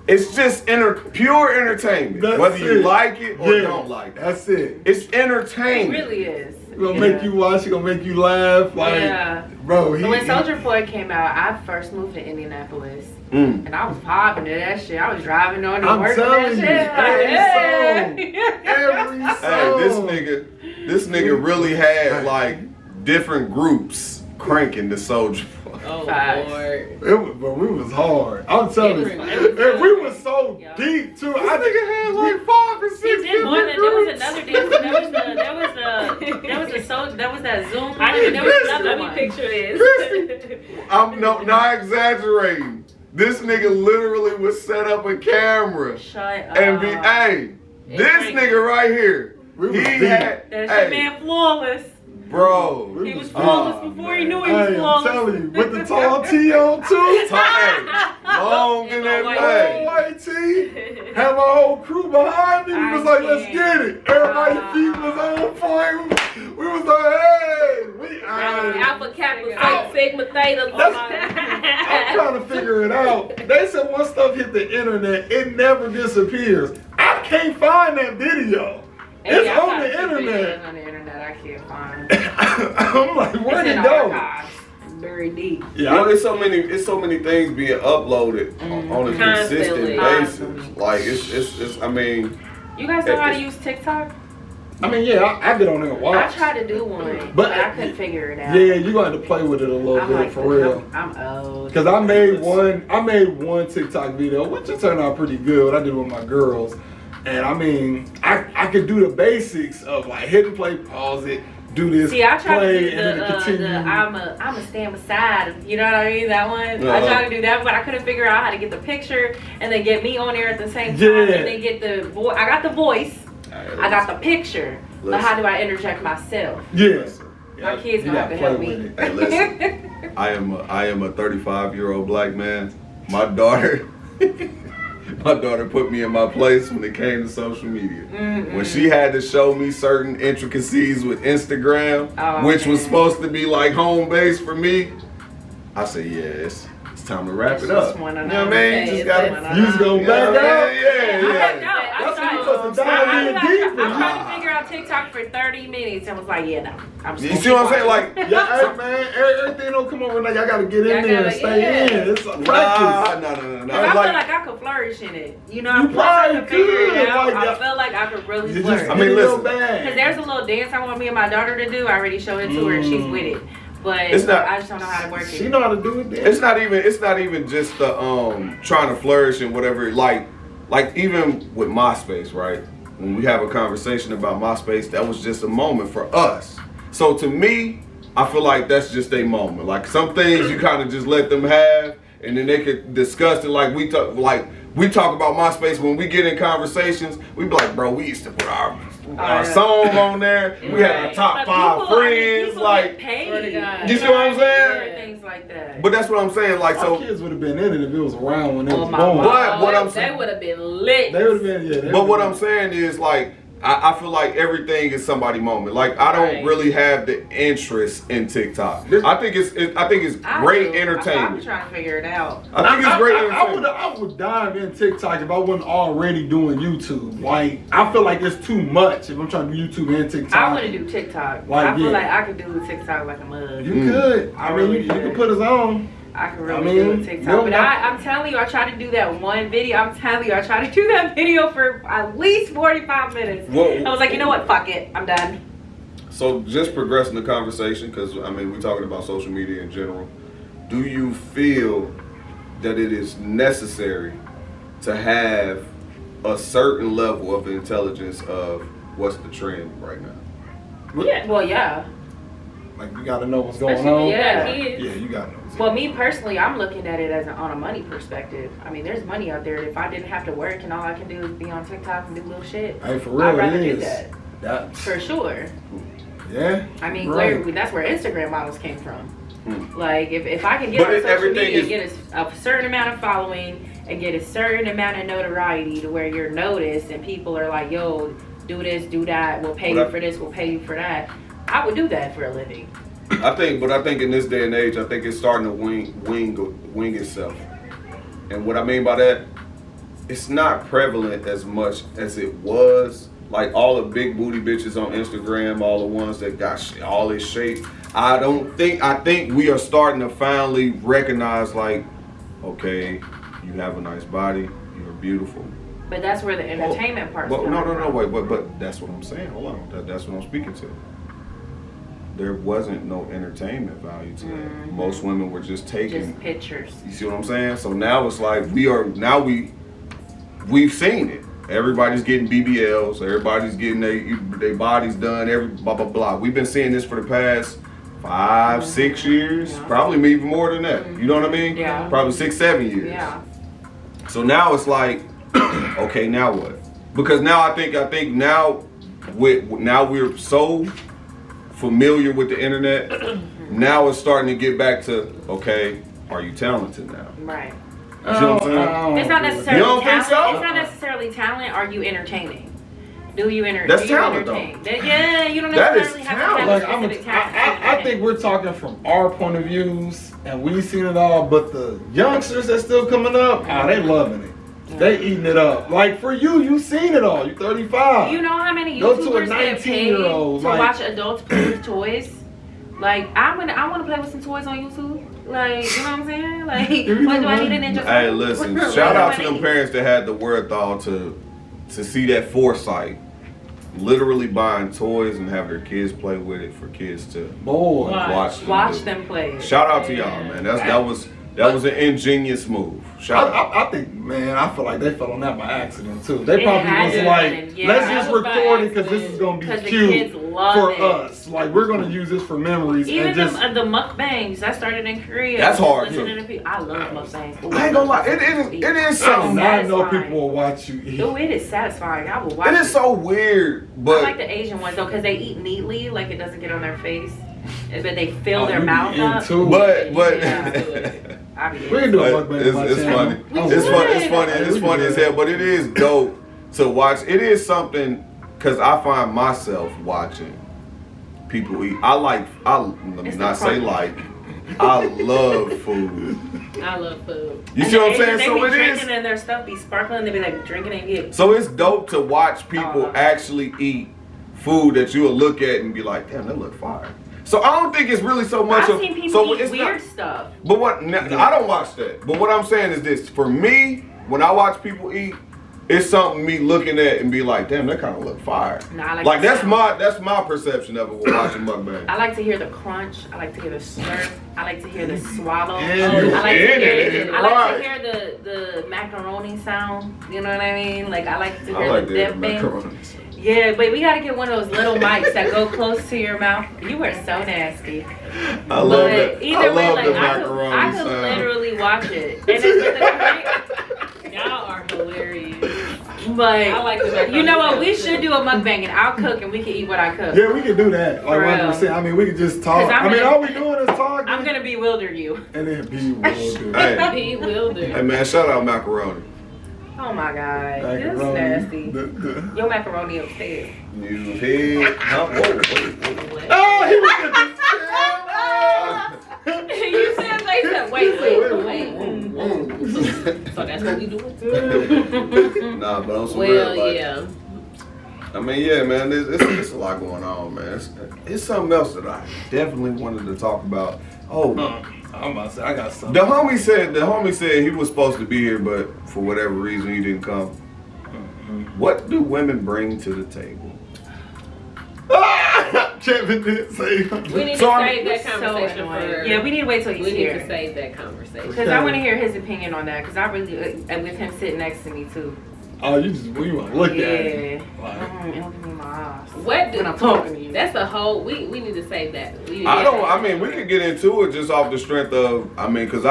It's just pure entertainment. Whether you like it or don't like it. That's it. It's entertainment. It really is. It's gonna make you watch, it's gonna make you laugh. Like, bro, when Soulja Boy came out, I first moved to Indianapolis. And I was popping to that shit. I was driving on to work with that shit. Every song. Hey, this nigga really had like different groups cranking the Soulja Boy. Oh Lord. But we was hard. I'm telling you. And we was so deep too. I think it had like 5 or 6 different groups. There was another dance. There was that Zoom. There was another one. Let me picture this. I'm not exaggerating. This nigga literally would set up a camera and be, this nigga right here. That shit man flawless. Bro. He was flawless before he knew he was flawless. I'm telling you, with the tall T on too. Long in that long white tee. Had my whole crew behind me. We was like, let's get it. Everybody's feet was on point. We was like, hey. Alpha, Kappa, Sigma, Theta. I'm trying to figure it out. They said once stuff hit the internet, it never disappears. I can't find that video. It's on the internet. On the internet, I can't find. I'm like, where'd it go? Very deep. Yeah, it's so many things being uploaded on a consistent basis. Like it's. I mean, you guys know how to use TikTok? I mean, yeah, I get on there and watch. I tried to do one, but I couldn't figure it out. Yeah, you gonna have to play with it a little bit like, for real. I'm old. Cause I made one TikTok video, which it turned out pretty good. I did it with my girls, and I mean, I could do the basics of like hit and play, pause it, do this, see, I tried play, to do and then continue. I'm a stand beside. You know what I mean? That one. I tried to do that, but I couldn't figure out how to get the picture and then get me on there at the same time, and then get the voice. I got the voice. I got the picture, but how do I interject myself? Yes. My kids gonna have to help me. Hey, listen, I am a 35-year-old black man. My daughter put me in my place when it came to social media. When she had to show me certain intricacies with Instagram, which was supposed to be like home base for me, I said, yes. It's time to wrap it up. You know what I mean? You just gonna back out? Yeah. I'm trying to figure out TikTok for 30 minutes and was like, yeah, no. I'm just you see what I'm saying? Like, yeah, hey, man, everything don't come over. Like, I gotta get in there and stay in. It's a practice. No. I feel like I could flourish in it. You know, You probably could. I feel like I could really flourish. I mean, listen. Because there's a little dance I want me and my daughter to do. I already showed it to her and she's with it. But I just don't know how to work it. She know how to do it. Then. It's not even just the trying to flourish and whatever. Like even with MySpace, right? When we have a conversation about MySpace, that was just a moment for us. So to me, I feel like that's just a moment. Like some things you kind of just let them have, and then they could discuss it. Like we talk about MySpace when we get in conversations. We be like, bro, we used to put our song on there. We had our top 5 friends. Like, you see what I'm saying? Things like that. But that's what I'm saying. Like, so our kids would have been in it if it was around when it was born. But what I'm saying, they would have been lit. They would have been, yeah. But what I'm saying is like, I feel like everything is somebody moment. Like I don't really have the interest in TikTok. I think it's great entertainment. I'm trying to figure it out. I think it's great entertainment. I would dive in TikTok if I wasn't already doing YouTube. Like I feel like it's too much if I'm trying to do YouTube and TikTok. I want to do TikTok. I feel like I could do TikTok like a mug. You could. I mean, you could put us on. I can really do a TikTok, but I'm telling you, I tried to do that one video. I'm telling you, I tried to do that video for at least 45 minutes. I was like, you know what? Fuck it. I'm done. So just progressing the conversation, because I mean, we're talking about social media in general. Do you feel that it is necessary to have a certain level of intelligence of what's the trend right now? Yeah. Well, yeah. Like you gotta know what's going on. Yeah, you gotta know. Well, me personally, I'm looking at it as on a money perspective. I mean, there's money out there. If I didn't have to work and all I can do is be on TikTok and do little shit, hey, for real, I'd rather do that. That's for sure. Yeah. I mean, that's where Instagram models came from. Like, if I can get on social media and get a certain amount of following and get a certain amount of notoriety to where you're noticed and people are like, yo, do this, do that, we'll pay you for this, we'll pay you for that. I would do that for a living. I think in this day and age, I think it's starting to wing itself. And what I mean by that, it's not prevalent as much as it was. Like all the big booty bitches on Instagram, all the ones that got all this shape. I think we are starting to finally recognize like, okay, you have a nice body, you're beautiful. But that's where the entertainment part. Wait, but that's what I'm saying. Hold on, that's what I'm speaking to. There wasn't no entertainment value to that. Most women were just taking pictures. You see what I'm saying? So now it's like we've seen it. Everybody's getting BBLs. Everybody's getting their bodies done. Blah blah blah. We've been seeing this for the past 5, 6 years, probably even more than that. You know what I mean? Yeah. Probably 6, 7 years. Yeah. So now it's like, okay, now what? Because now I think now we're so familiar with the internet. Now it's starting to get back to, okay, are you talented now? Right. You see what I'm saying? It's not necessarily you don't talent. think so? It's not necessarily talent. Are you entertaining? Do you That's talent, entertain? Yeah, you don't That is necessarily have to have talent. a Like, specific talent. I think we're talking from our point of views, and we've seen it all. But the youngsters that's still coming up, they loving it. They eating it up. Like for you seen it all. You're 35. You know how many Go to a YouTubers get paid 19-year-old, to like- watch adults play with toys? Like I want to play with some toys on YouTube. Like, you know what I'm saying? Like, what do I need an Ninja? Hey, listen, shout out to them parents that had the wherewithal to see that foresight. Literally buying toys and have their kids play with it for kids to Boy. Watch them play. Shout out to y'all, man. That was an ingenious move. Shout out. I think, man, I feel like they fell on that by accident too. They It probably had was to like, have been, yeah. let's That just was by record it because this accident. is gonna be 'Cause the cute kids love for it. us. Like we're gonna use this for memories Even and just. the mukbangs that started in Korea. That's hard, Listening too. to people. I love mukbangs. Ooh, I ain't gonna lie, it is so something. I know satisfying. people will watch you eat. Ooh, it is satisfying. I will watch It is so weird, I but like the Asian ones though, because they eat neatly, like it doesn't get on their face, but they fill Oh, their you mouth be up. into it. but Yeah. I mean, We can do a But mukbang. on my it's channel. funny. Oh, It's yeah. funny. It's funny. Yeah, It's we can funny do as that. hell. But it is dope to watch. It is something because I find myself watching people eat. Let me It's not the say crunch. like. I love food. I love food. You see what I'm saying? They So be it drinking is. and their stuff be sparkling. They be like drinking and get. So it's dope to watch people actually eat food that you'll look at and be like, damn, that look fire. So I don't think it's really so much I've of. seen people So eat it's weird not. stuff. But what? I don't watch that. But what I'm saying is this: for me, when I watch people eat, it's something me looking at and be like, damn, that kind of look fire. Nah, I like like the that's my perception of it when watching mukbang. I like to hear the crunch. I like to hear the slurp. I like to hear the swallow. Yeah, you I like to in hear. it, I like right. to hear the macaroni sound. You know what I mean? Like I like to I hear like the that dipping. macaroni. Yeah, but we gotta get one of those little mics that go close to your mouth. You are so nasty. I love But it. either I way, love like the I macaroni could sound. literally watch it. And it's Y'all are hilarious. like, I like the macaroni you know what? sound We too. should do a mukbang and I'll cook and we can eat what I cook. Yeah, we can do that. Like For real. 100%. I mean, we can just talk. 'Cause I'm I mean, gonna- all we doing is talking. I'm gonna bewilder you. And then be will Hey, Bewildered. hey man, shout out macaroni. Oh my god, this is nasty. Your macaroni upstairs. You head. Huh? Whoa, wait. Oh, he was at the You said they said wait. So that's what we doing? Nah, but on some real, Well, like, yeah. I mean, yeah, man, it's a lot going on, man. It's something else that I definitely wanted to talk about. Oh, I'm about to say, I got something. the homie said he was supposed to be here, but for whatever reason he didn't come. What do women bring to the table? Kevin did say. We need to So save that So conversation annoying. for. Yeah, we need to wait till he's We need here. to save that conversation. Because I want to hear his opinion on that. Because I really, and with him sitting next to me too. Oh, you want to look at Yeah. it. Like, And look at me in my eyes. What do When I'm talking to you. That's a whole. We need to save that. We could get into it just off the strength of, because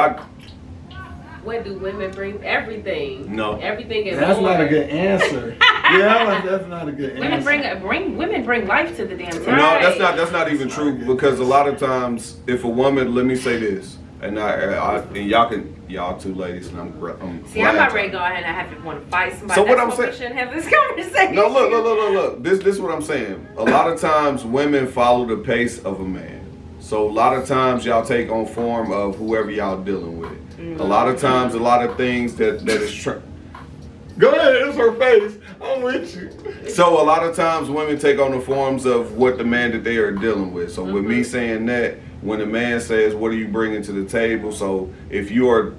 What do women bring? Everything. No. Everything is that's more. not a good answer. Yeah, like, that's not a good Women answer. women bring life to the damn table. No, that's not even true, because a lot of times if a woman, let me say this, and y'all two ladies, and I'm See, I'm glad not ready to go ahead and have to want to fight somebody. So what That's I'm why saying- we shouldn't have this conversation. No, look. This is what I'm saying. A lot of times women follow the pace of a man. So a lot of times y'all take on form of whoever y'all dealing with. A lot of times, a lot of things that is Go ahead, it's her face. I'm with you. So a lot of times women take on the forms of what the man that they are dealing with. So with me saying that, when a man says, what are you bringing to the table? So if you are,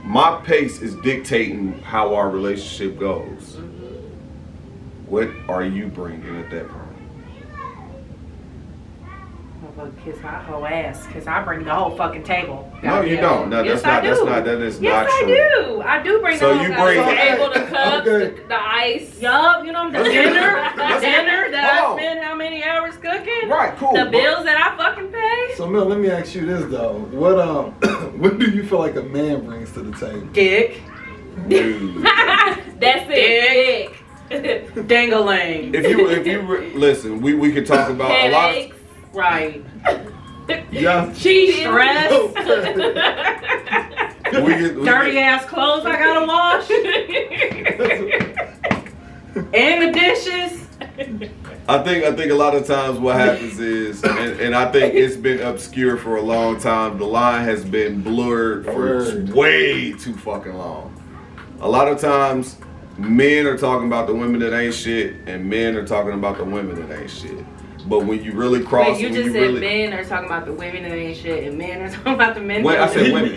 my pace is dictating how our relationship goes. What are you bringing at that point? I'm gonna kiss my whole ass because I bring the whole fucking table. No, you don't. No, Yes, that is not yes, true. I do. I do bring So the whole you goddamn bring- table. The cups, Okay. the ice. Yup, you know the dinner that Hold on. I spend how many hours cooking. Right, cool. The bills that I fucking pay. So Mel, let me ask you this though. What what do you feel like a man brings to the table? Dick. Dude. That's it. Dick. Dingaling. If you listen, we could talk about a lot of. Headaches. Right. Yeah. Cheating. Stress. Dirty ass clothes I gotta wash. And the dishes. I think a lot of times what happens is, and I think it's been obscure for a long time. The line has been blurred for way too fucking long. A lot of times, men are talking about the women that ain't shit, and men are talking about the women that ain't shit. But when you really cross, wait, you just said men are talking about the women that ain't shit, and men are talking about the men. I said women.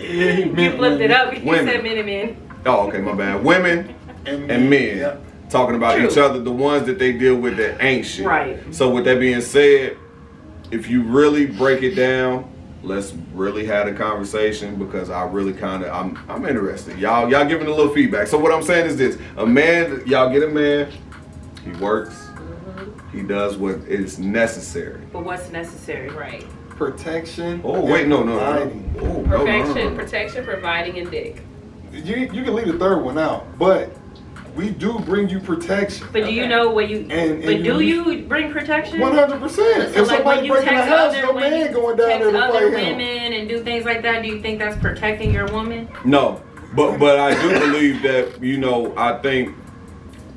You flipped it up. You said men and men. Oh, okay, my bad. Women and men. Yeah. Talking about each other, the ones that they deal with that ain't shit. Right. So with that being said, if you really break it down, let's really have a conversation because I really I'm interested. Y'all giving a little feedback. So what I'm saying is this: a man, y'all get a man, he works, he does what is necessary. But what's necessary? Right. Protection. Oh wait, no. Oh, perfection, protection, providing, and dick. You can leave the third one out, but we do bring you protection. But do you know what you? But do you bring protection? 100%. If somebody breaking the house, your man going down there to fight other him. women and do things like that. Do you think that's protecting your woman? No, but I do believe that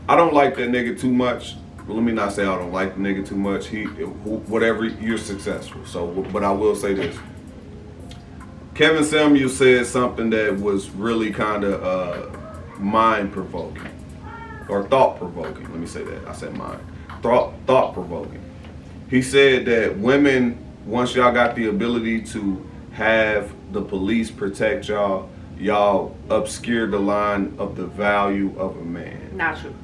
I don't like that nigga too much. Well, let me not say I don't like the nigga too much. Whatever, you're successful. So, but I will say this. Kevin Samuel said something that was really kind of mind-provoking. Or thought-provoking. Let me say that. I said mind. Thought-provoking. He said that women, once y'all got the ability to have the police protect y'all obscure the line of the value of a man. Not true.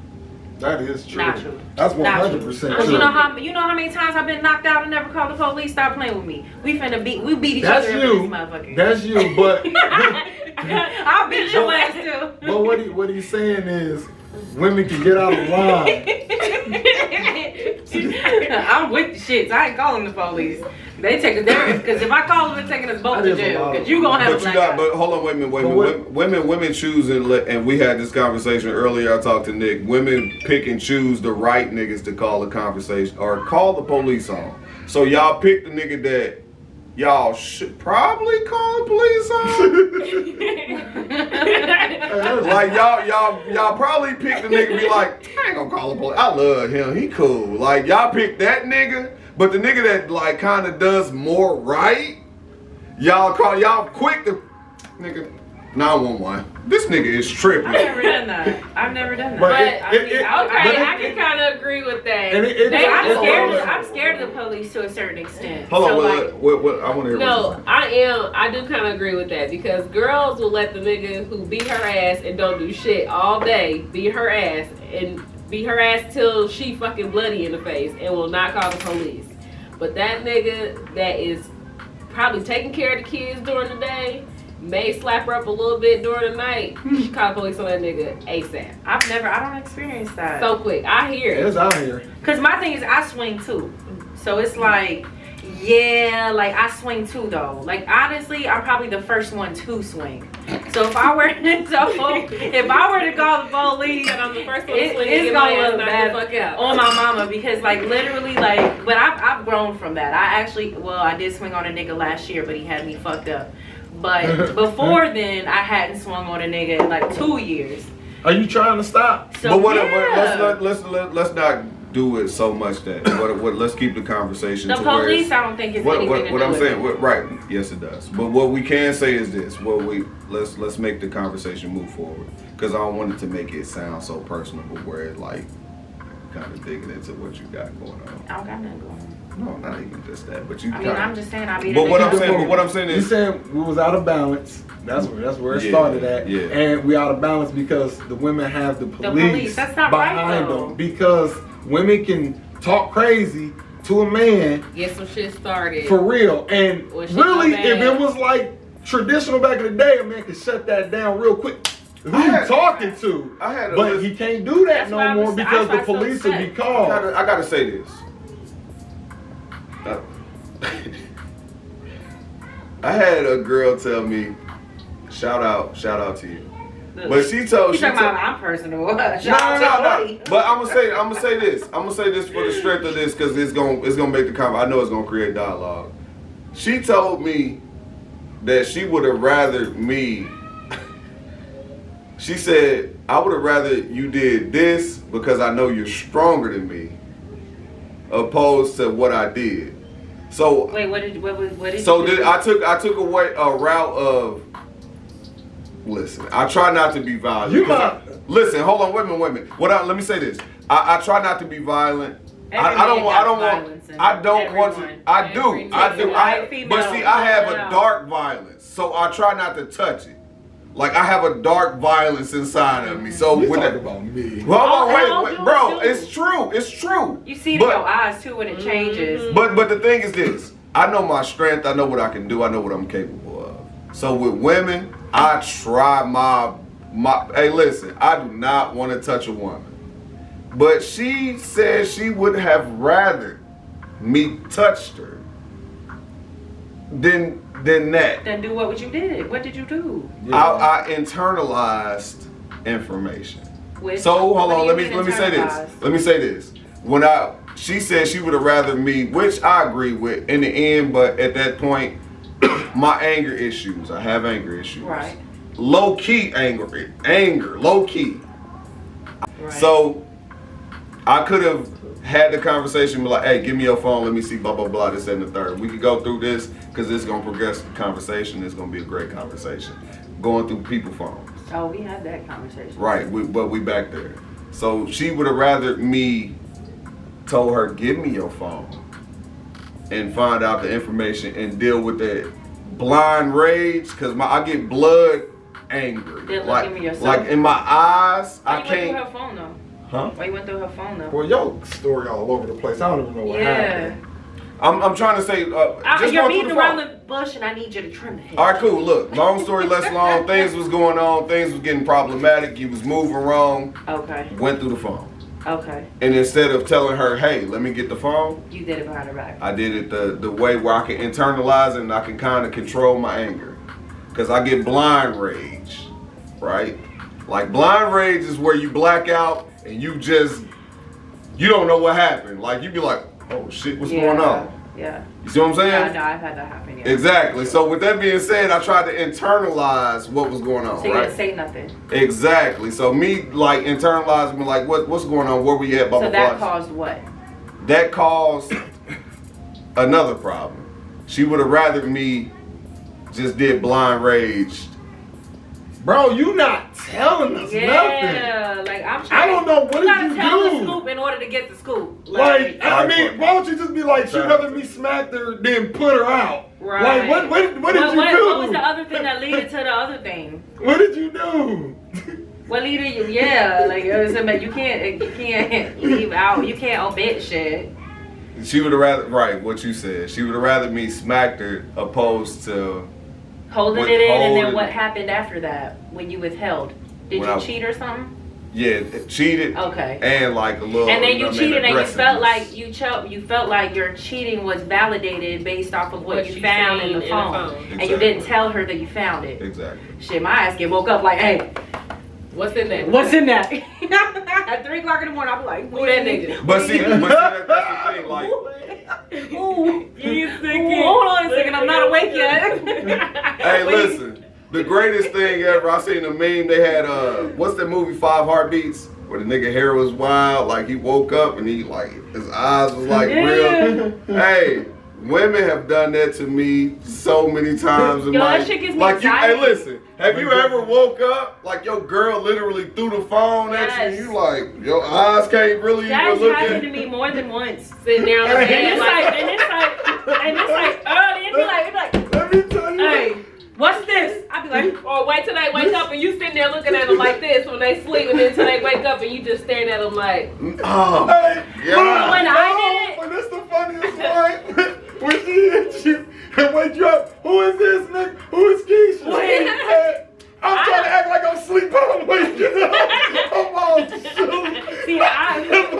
That is true. Not true. That's 100% true. Because you know how many times I've been knocked out and never called the police? Stop playing with me. We beat each other up in this motherfucker. That's you, but I'll beat your ass too. But what he's saying is women can get out of line. I'm with the shits. I ain't calling the police. They take us there because if I call them, they're taking us both to jail. Because you gonna have a black eye. But hold on, wait a minute. Women choose and we had this conversation earlier. I talked to Nick. Women pick and choose the right niggas to call a conversation or call the police on. So y'all pick the nigga that y'all should probably call the police on. Like y'all probably pick the nigga and be like, I ain't gonna call the police. I love him. He cool. Like y'all pick that nigga. But the nigga that like kind of does more right, y'all quick to nigga 911. This nigga is tripping. I've never done that. But I can kind of agree with that. I'm scared of the police to a certain extent. Hold on, what I want to hear. No, I do kind of agree with that because girls will let the nigga who beat her ass and don't do shit all day beat her ass till she fucking bloody in the face and will not call the police. But that nigga that is probably taking care of the kids during the day, may slap her up a little bit during the night, she call the police on that nigga ASAP. I don't experience that. So quick. I hear it. It's out here. Cause my thing is I swing too. So it's like, yeah, like I swing too though. Like honestly, I'm probably the first one to swing. So if I were to call the police, and I'm the first one to swing, it's gonna look bad on my mama because like literally like, but I've grown from that. I did swing on a nigga last year, but he had me fucked up. But before then, I hadn't swung on a nigga in like 2 years. Are you trying to stop? So, let's not do it so much that let's keep the conversation. The police, I don't think it's anything to do what I'm with saying, it. Right? Yes, it does. But what we can say is this: let's make the conversation move forward because I don't want it to make it sound so personal, but where it like kind of digging into what you got going on. I don't got nothing going on. No, not even just that, but you. I'm just saying I beat. But what I'm saying is, you saying we was out of balance. That's where it started at. Yeah. And we out of balance because the women have the police That's not behind right, though. them because women can talk crazy to a man. Get some shit started. For real. And really, if it was like traditional back in the day, a man could shut that down real quick. Who you talking to? But he can't do that no more because the police will be called. I gotta say this. I had a girl tell me, shout out to you. But she told talking about I'm personal. No. But I'm gonna say this for the strength of this because it's gonna make the comment. I know it's gonna create dialogue. She told me that she would have rather me. She said I would have rather you did this because I know you're stronger than me. opposed to what I did. So Wait, what did so you do? I took away a route of. Listen, I try not to be violent. Listen, hold on, wait a minute. Let me say this. I I try not to be violent. I don't want to. I do. But see, I have a dark violence, so I try not to touch it. Like I have a dark violence inside of me. So You when talk about me. well, wait, bro, it's true. It's true. You see it in your eyes too when it changes. But the thing is this: I know my strength. I know what I can do. I know what I'm capable of. So with women, I try my. Hey, listen, I do not want to touch a woman. But she said she would have rather me touched her than that. Then do what you did. What did you do? I internalized information. Which, So hold on, what let do you me mean say this. internalized? Let me say this. When she said she would have rather me, which I agree with in the end, but at that point, my anger issues. I have anger issues. Right. Low key anger, low key. Right. So I could have had the conversation, be like, hey, give me your phone, let me see, blah, blah, blah, this and the third. We could go through this, because it's going to progress the conversation. It's going to be a great conversation. Going through people phones. Oh, we had that conversation. Right, but we back there. So she would have rather me told her, give me your phone and find out the information and deal with that blind rage, because I get blood angry. Then look at me yourself. Like in my eyes, Why I you went can't. through her phone though? Huh? Why you went through her phone though? Well, your story all over the place. I don't even know what happened. I'm trying to say, just You're going beating through the around phone. the bush, and I need you to trim the hedge. All right, cool. Look, long story less long. Things was going on. Things was getting problematic. You was moving wrong. Okay. Went through the phone. Okay. And instead of telling her, hey, let me get the phone, You did it behind her back. I did it the way where I can internalize it and I can kind of control my anger. Because I get blind rage, right? Like blind rage is where you black out and you don't know what happened. Like you be like, oh shit, what's going on? Yeah. You see what I'm saying? Yeah, no, I've had that happen. Yeah. Exactly. So with that being said, I tried to internalize what was going on, So you right? didn't say nothing. Exactly. So me like internalizing, me like, what's going on? Where we at? Blah, So blah, that blah. caused what? That caused another problem. She would have rather me just did blind rage. Bro, you not telling us nothing. Yeah, like I'm trying. I don't know, what you did gotta you tell do? the scoop in order to get the scoop. Like, I mean, why don't you just be like, she'd rather me smack her than put her out? Right. Like, what did you do? What was the other thing that led to the other thing? What did you do? What leaded you? Yeah, like it was something you can't leave out. You can't omit shit. She would have rather, right, what you said. She would have rather me smacked her opposed to Holding it in, and then withholding. what happened after that when you withheld? Did When you I- cheat or something? Yeah, cheated. Okay. And like a little. And then you I mean, cheated, and you felt aggressiveness. like you felt like your cheating was validated based off of what What you you found seen in the in the phone, phone. and you didn't Exactly. tell her that you found it. Exactly. Shit, my ass get woke up like, hey, What's in there? what's in that? At 3 o'clock in the morning, I'll be like, Who that nigga? But see, that's the thing. Like, Ooh, hold on a second, I'm not awake yet. hey, listen. The greatest thing ever. I seen a meme. They had what's that movie 5 Heartbeats? Where the nigga hair was wild. Like he woke up and he like his eyes was like real. Hey. Women have done that to me so many times. In Yo, my, that shit gives me like you, anxiety. hey, listen. Have you ever woke up like your girl literally threw the phone at you? Yes. You like your eyes can't really That's even look happened at. to me more than once. Sitting there on the And bed it's like, like early. It'd be like, Let me tell you. hey, what's this? I'd be like, or wait till they wake up and you sitting there looking at them like this when they sleep, and then till they wake up and you just staring at them like. Oh, Hey, yeah. When I did it- But that's the funniest one. When she hit you and wake you up, who is this nigga? Who is Keisha? Wait. Hey, I'm trying to act like I'm sleeping. I'm waking up. I'm all shoot. see,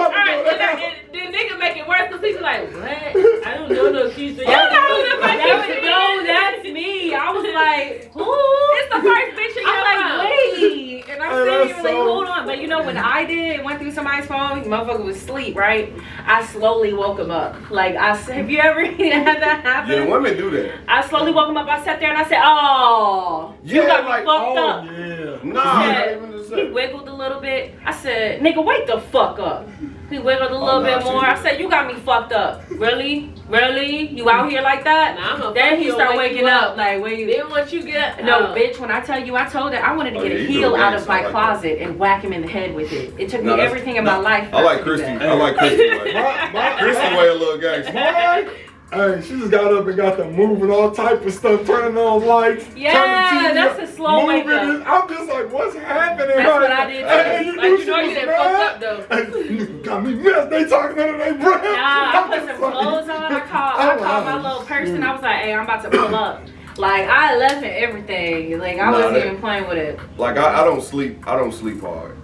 The nigga make it worse because he's like, what? I don't know no Keisha. no, that's me. I was like, who? It's the first picture I'm you're like, wait. And I'm Hey, sitting that's here like, so hold on. But you know, when I did it, went through somebody's phone, motherfucker was asleep, right? I slowly woke him up. Like, have you ever had that happen? Yeah, women do that. I slowly woke him up. I sat there and I said, oh, you Yeah, got me like, fucked up. Yeah. Nah, Yeah. not even the he wiggled a little bit. I said, nigga, wake the fuck up. He wiggled a little bit more. I said, you got me fucked up. Really? Really? You out here like that? Nah, then he started waking up. Like, where you? Then once you get No, bitch, when I tell you, I told her I wanted to get a heel out of my closet and whack him in the head with it. It took me everything in my life. I like Christi. I like Christi. Christi way a little gangster. Hey, she just got up and got them moving all type of stuff, turning on lights. Yeah, that's a slow wake up. I'm just like, what's happening? That's what I did too. Hey, you Like, you know you done fucked up though. Hey, got me messed. They talking under their breath. Nah, I put some clothes on. I called my little person. I was like, hey, I'm about to pull up. Like, I left and everything. Like, I wasn't even playing with it. Like, I don't sleep hard.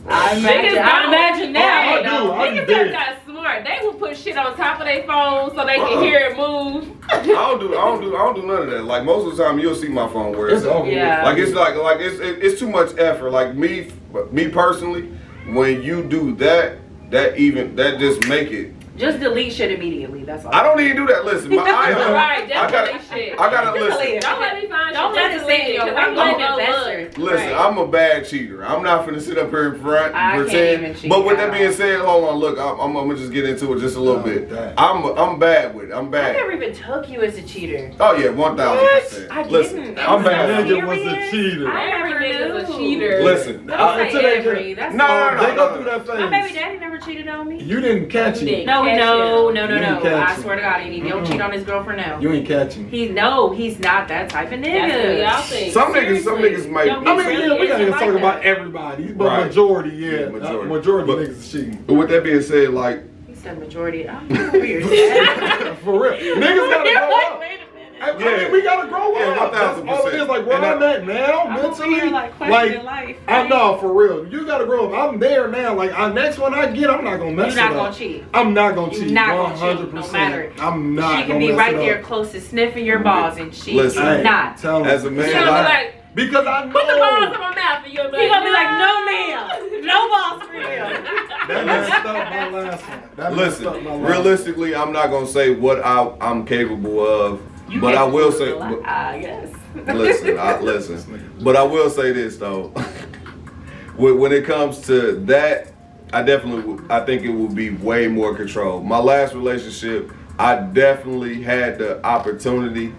I imagine now. Niggas that got smart. They will put shit on top of their phone so they can hear it move. I don't do none of that. Like, most of the time you'll see my phone where it's over. Yeah. Like, it's too much effort. Like, me personally, when you do that just make it. Just delete shit immediately. That's all. I don't even do that. Listen, Right, just delete shit. I gotta listen. Don't let me find Don't let it stay in your I'm investor. Listen, I'm a bad cheater. I'm not finna sit up here in front and pretend. Even cheat But with that being said, hold on, look, I'm gonna just get into it just a little bit. I'm bad with it. I'm bad. I never even took you as a cheater. Oh yeah, 1,000%. I Listen, didn't. I'm bad. So Nigga was a cheater. Every nigga's a cheater. Listen. Until they every. That's No. They go through that phase. My baby daddy never cheated on me. You didn't catch him. No. You ain't catch I him. swear to God, he don't cheat on his girlfriend now. You ain't catch him. He's not that type of nigga. That's what y'all think. Some niggas might. Yo, I mean, yeah, we gotta Isn't talk like about that. everybody, but Right. majority, Majority. of niggas is cheating. But with that being said, like, He said majority. I'm weird. Yeah. For real, niggas gotta grow up. Wait a minute. I mean, we gotta grow Yeah, up. That's all it is. Like where I'm at now, I'm over mentally, here, like, questioning life, I right? know for real. You gotta grow up. I'm there now. Like next one I get, I'm not gonna mess You're it not up. gonna cheat. I'm not gonna You're cheat. not gonna cheat, 100%. no matter. I'm not. She can gonna be mess right it there up. close to sniffing your balls and she Listen, is not. Tell as a him. man, She's gonna be like, because I know. put the balls in my mouth and you'll be He like, gonna be like, no ma'am, no balls for real. That messed up my last one. That messed up my listen. last Realistically, I'm not gonna say what I'm capable of, but I will say. Yes. Listen. But I will say this though. When it comes to that, I think it will be way more control. My last relationship, I definitely had the opportunity,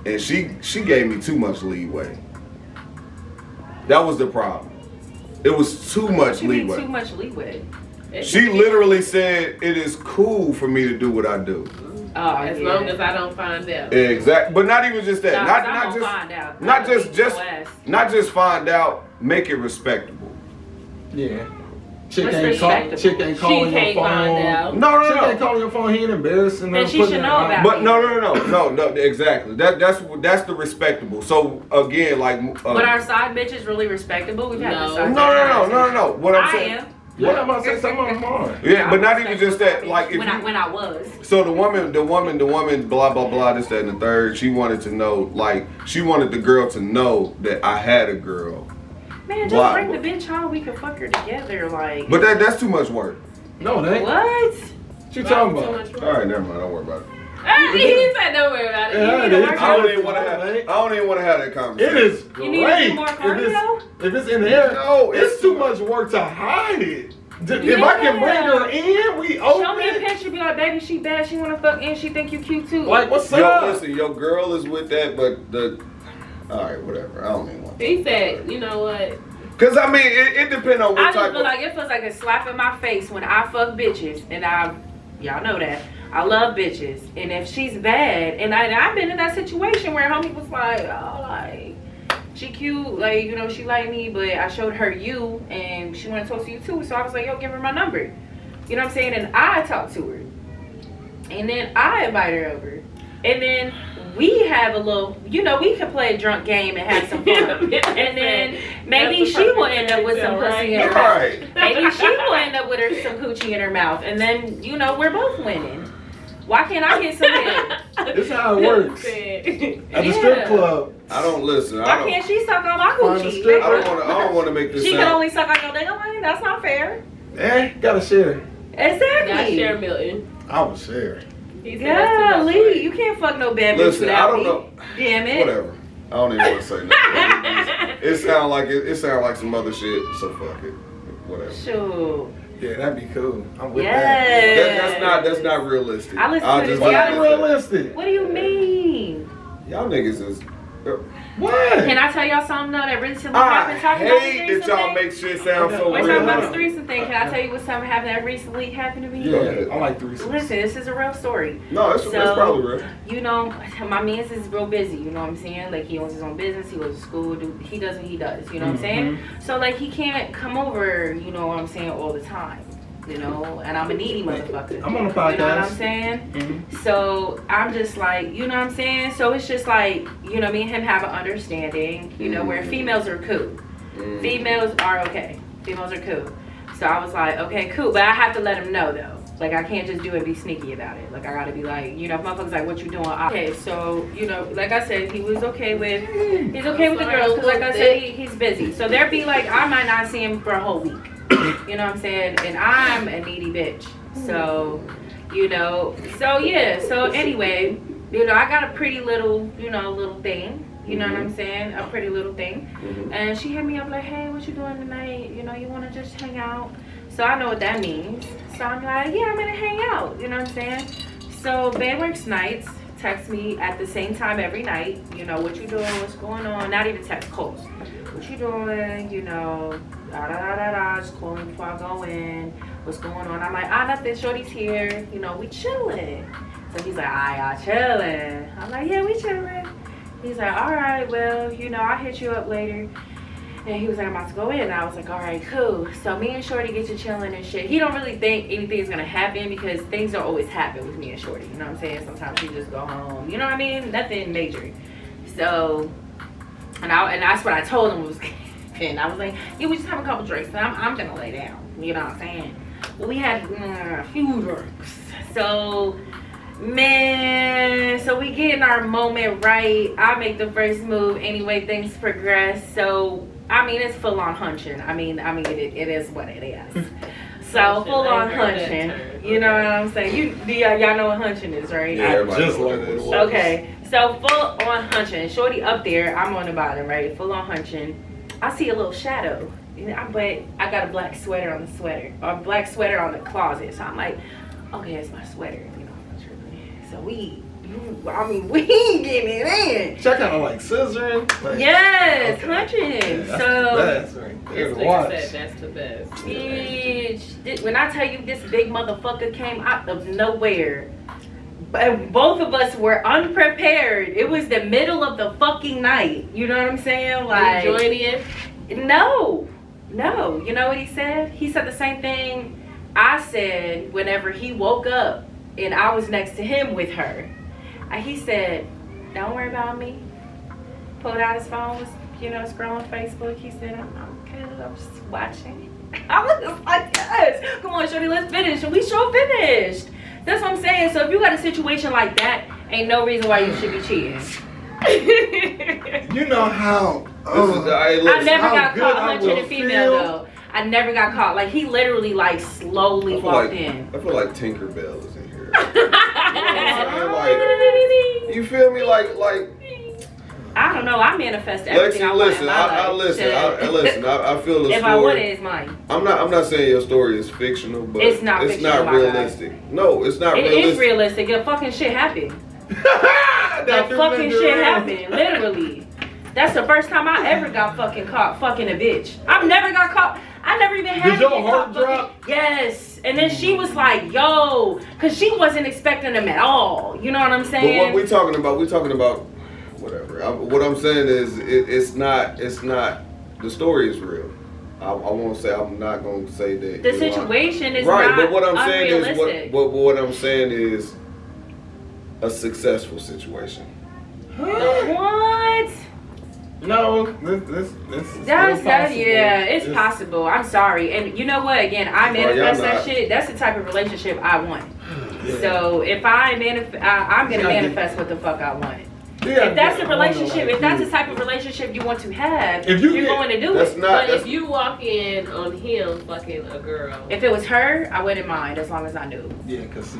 and she gave me too much leeway. That was the problem. It was too much You mean leeway. too much leeway. She literally said it is cool for me to do what I do. Oh, as long as I don't find out. Exactly, but not even just that. Nah, not I'm gonna just find out. not I'm gonna just beat just your ass. not just find out. Make it respectable. Yeah. Chick What's ain't respectable? calling She your can't phone. find out. No. Chick ain't calling your phone. He ain't embarrassing her. Then she putting should it know out. about But no, exactly. That's the respectable. So again, like. But our side bitch is really respectable. We've had No. this. No. What I'm I saying. am. Yeah, I'm about to say something on mine. Yeah, but not even just that. Like if when I was. So the woman, blah blah blah, this, that, and the third. She wanted to know, like, she wanted the girl to know that I had a girl. Man, just bring the bitch home. We can fuck her together, like. But that's too much work. No, that ain't. What? What you talking about? All right, never mind. Don't worry about it. He said don't worry about it. Yeah, You need to it work is. I on don't it. even want to have that conversation. It is You great. need to do more cardio? If it's in the air, No, it's too much work to hide it. If I can bring her in, we open. Show me a picture. Be like, baby, she bad. She wanna fuck and she think you cute too. Like, what's Yo, up? listen, your girl is with that, but all right, whatever. I don't even want. He said, you know what? Cause I mean, it depends on I what just type feel of. like it feels like a slap in my face when I fuck bitches, and y'all know that I love bitches, and if she's bad, and I've been in that situation where homie was like, oh, like she cute, like you know she like me, but I showed her you, and she want to talk to you too, so I was like, yo, give her my number, you know what I'm saying, and I talked to her, and then I invite her over, and then we have a little, you know, we could play a drunk game and have some fun. And then maybe she will end up with some pussy in her mouth. Right. Maybe she will end up with some coochie in her mouth. And then, you know, we're both winning. Why can't I get some head? This is how it works. At the strip club. I don't listen. Why can't she suck on my Find a coochie? strip- I don't want to make this She sound. can only suck on your nigga. That's not fair. Gotta share. Gotta Exactly. share Milton. I would share. He said that's too Yeah, much Lee, work. you can't fuck no bad bitch Listen, without I don't me. know. Damn it. Whatever. I don't even want to say nothing. It sound like some other shit. So fuck it, whatever. Shoot. Yeah, that'd be cool. I'm with That's not realistic. I listen to this. that. Realistic. What do you mean? Y'all niggas is. What? Can I tell y'all something though that recently happened? I hate that y'all make shit sound so We're real. talking about this threesome thing. Can I tell you what something happened that recently happened to me? Yeah, I like threesomes. Listen, this is a real story. No, it's probably real. You know, my man's is real busy. You know what I'm saying? Like he owns his own business. He goes to school. He does what he does. You know what I'm saying? So like he can't come over. You know what I'm saying? All the time. You know, and I'm a needy motherfucker. I'm on the podcast. You know what I'm saying? So I'm just like, you know what I'm saying? So it's just like, you know, me and him have an understanding, you know, where females are cool. Females are okay. Females are cool. So I was like, okay, cool. But I have to let him know though. Like I can't just do it and be sneaky about it. Like I gotta be like, you know, if motherfuckers like, what you doing? Okay, so, you know, like I said, he's okay with the girls. Cause like I said, he's busy. So there'd be like, I might not see him for a whole week. You know what I'm saying? And I'm a needy bitch. So, you know, so yeah. So anyway, you know, I got a pretty little, you know, little thing. You know what I'm saying? A pretty little thing. And she hit me up like, hey, what you doing tonight? You know, you want to just hang out? So I know what that means. So I'm like, yeah, I'm going to hang out. You know what I'm saying? So Ben works nights. Text me at the same time every night. You know, what you doing? What's going on? Not even text, calls. What you doing? You know, just calling before I go in. What's going on? I'm like, nothing. Shorty's here. You know, we chilling. So he's like, y'all chilling. I'm like, yeah, we chilling. He's like, all right, well, you know, I'll hit you up later. And he was like, I'm about to go in. And I was like, all right, cool. So me and Shorty get to chilling and shit. He don't really think anything's gonna happen because things don't always happen with me and Shorty. You know what I'm saying? Sometimes we just go home. You know what I mean? Nothing major. So, and that's what I told him was. And I was like, yeah, we just have a couple drinks. And I'm gonna lay down. You know what I'm saying? Well, we had a few drinks. So, man, so we get in our moment right. I make the first move. Anyway, things progress. So, I mean, it's full on hunching. I mean, it is what it is. So full on hunching. You know what I'm saying? Y'all know what hunching is, right? Yeah, Just like it was. Okay. So full on hunching. Shorty up there. I'm on the bottom, right? Full on hunching. I see a little shadow. But I got a black sweater on the sweater. Or a black sweater on the closet. So I'm like, okay, it's my sweater. You know, so we ain't getting it in. Check out like scissoring. Like, yes, okay. hunching. Yeah, So that's right there to Like watch. I said, that's the best. bitch, when I tell you this big motherfucker came out of nowhere, but both of us were unprepared. It was the middle of the fucking night. You know what I'm saying? Like, Did you join in? No. You know what he said? He said the same thing I said whenever he woke up and I was next to him with her. He said, don't worry about me. Pulled out his phone, was, you know, scrolling Facebook. He said, I'm good, I'm just watching. I was just like, yes, come on, shorty, let's finish. And we sure finished. That's what I'm saying. So if you got a situation like that, ain't no reason why you should be cheating. You know how I never got good caught I hunching will a female feel. though. I never got caught. Like he literally like slowly walked in. I feel like Tinkerbell is in here. Like, you feel me? Like. I don't know. I manifest everything I want in my life. I feel the if story. I want it, it's mine. I'm not saying your story is fictional, but It's not fictional, my realistic. No, it's not realistic. It is realistic. The fucking shit happened. The fucking shit happened. Literally. That's the first time I ever got fucking caught fucking a bitch. I've never got caught. I never even had Did to your get heart caught drop? fucking. Yes. And then she was like, yo. Because she wasn't expecting them at all. You know what I'm saying? But what we talking about, whatever. What I'm saying is, it's not. The story is real. I won't say. I'm not going to say that. The situation is right. not But what I'm saying unrealistic. is, what I'm saying is, a successful situation. What? No, this That's possible. yeah, it's possible. I'm sorry. And you know what? Again, I manifest that shit. That's the type of relationship I want. Yeah. So if I'm gonna manifest what the fuck I want. Yeah, If that's yeah, a relationship, if that's the type of relationship you want to have, If you you're get- going to do that's it. not- But if you walk in on him fucking a girl, If it was her, I wouldn't mind as long as I knew. Yeah, cause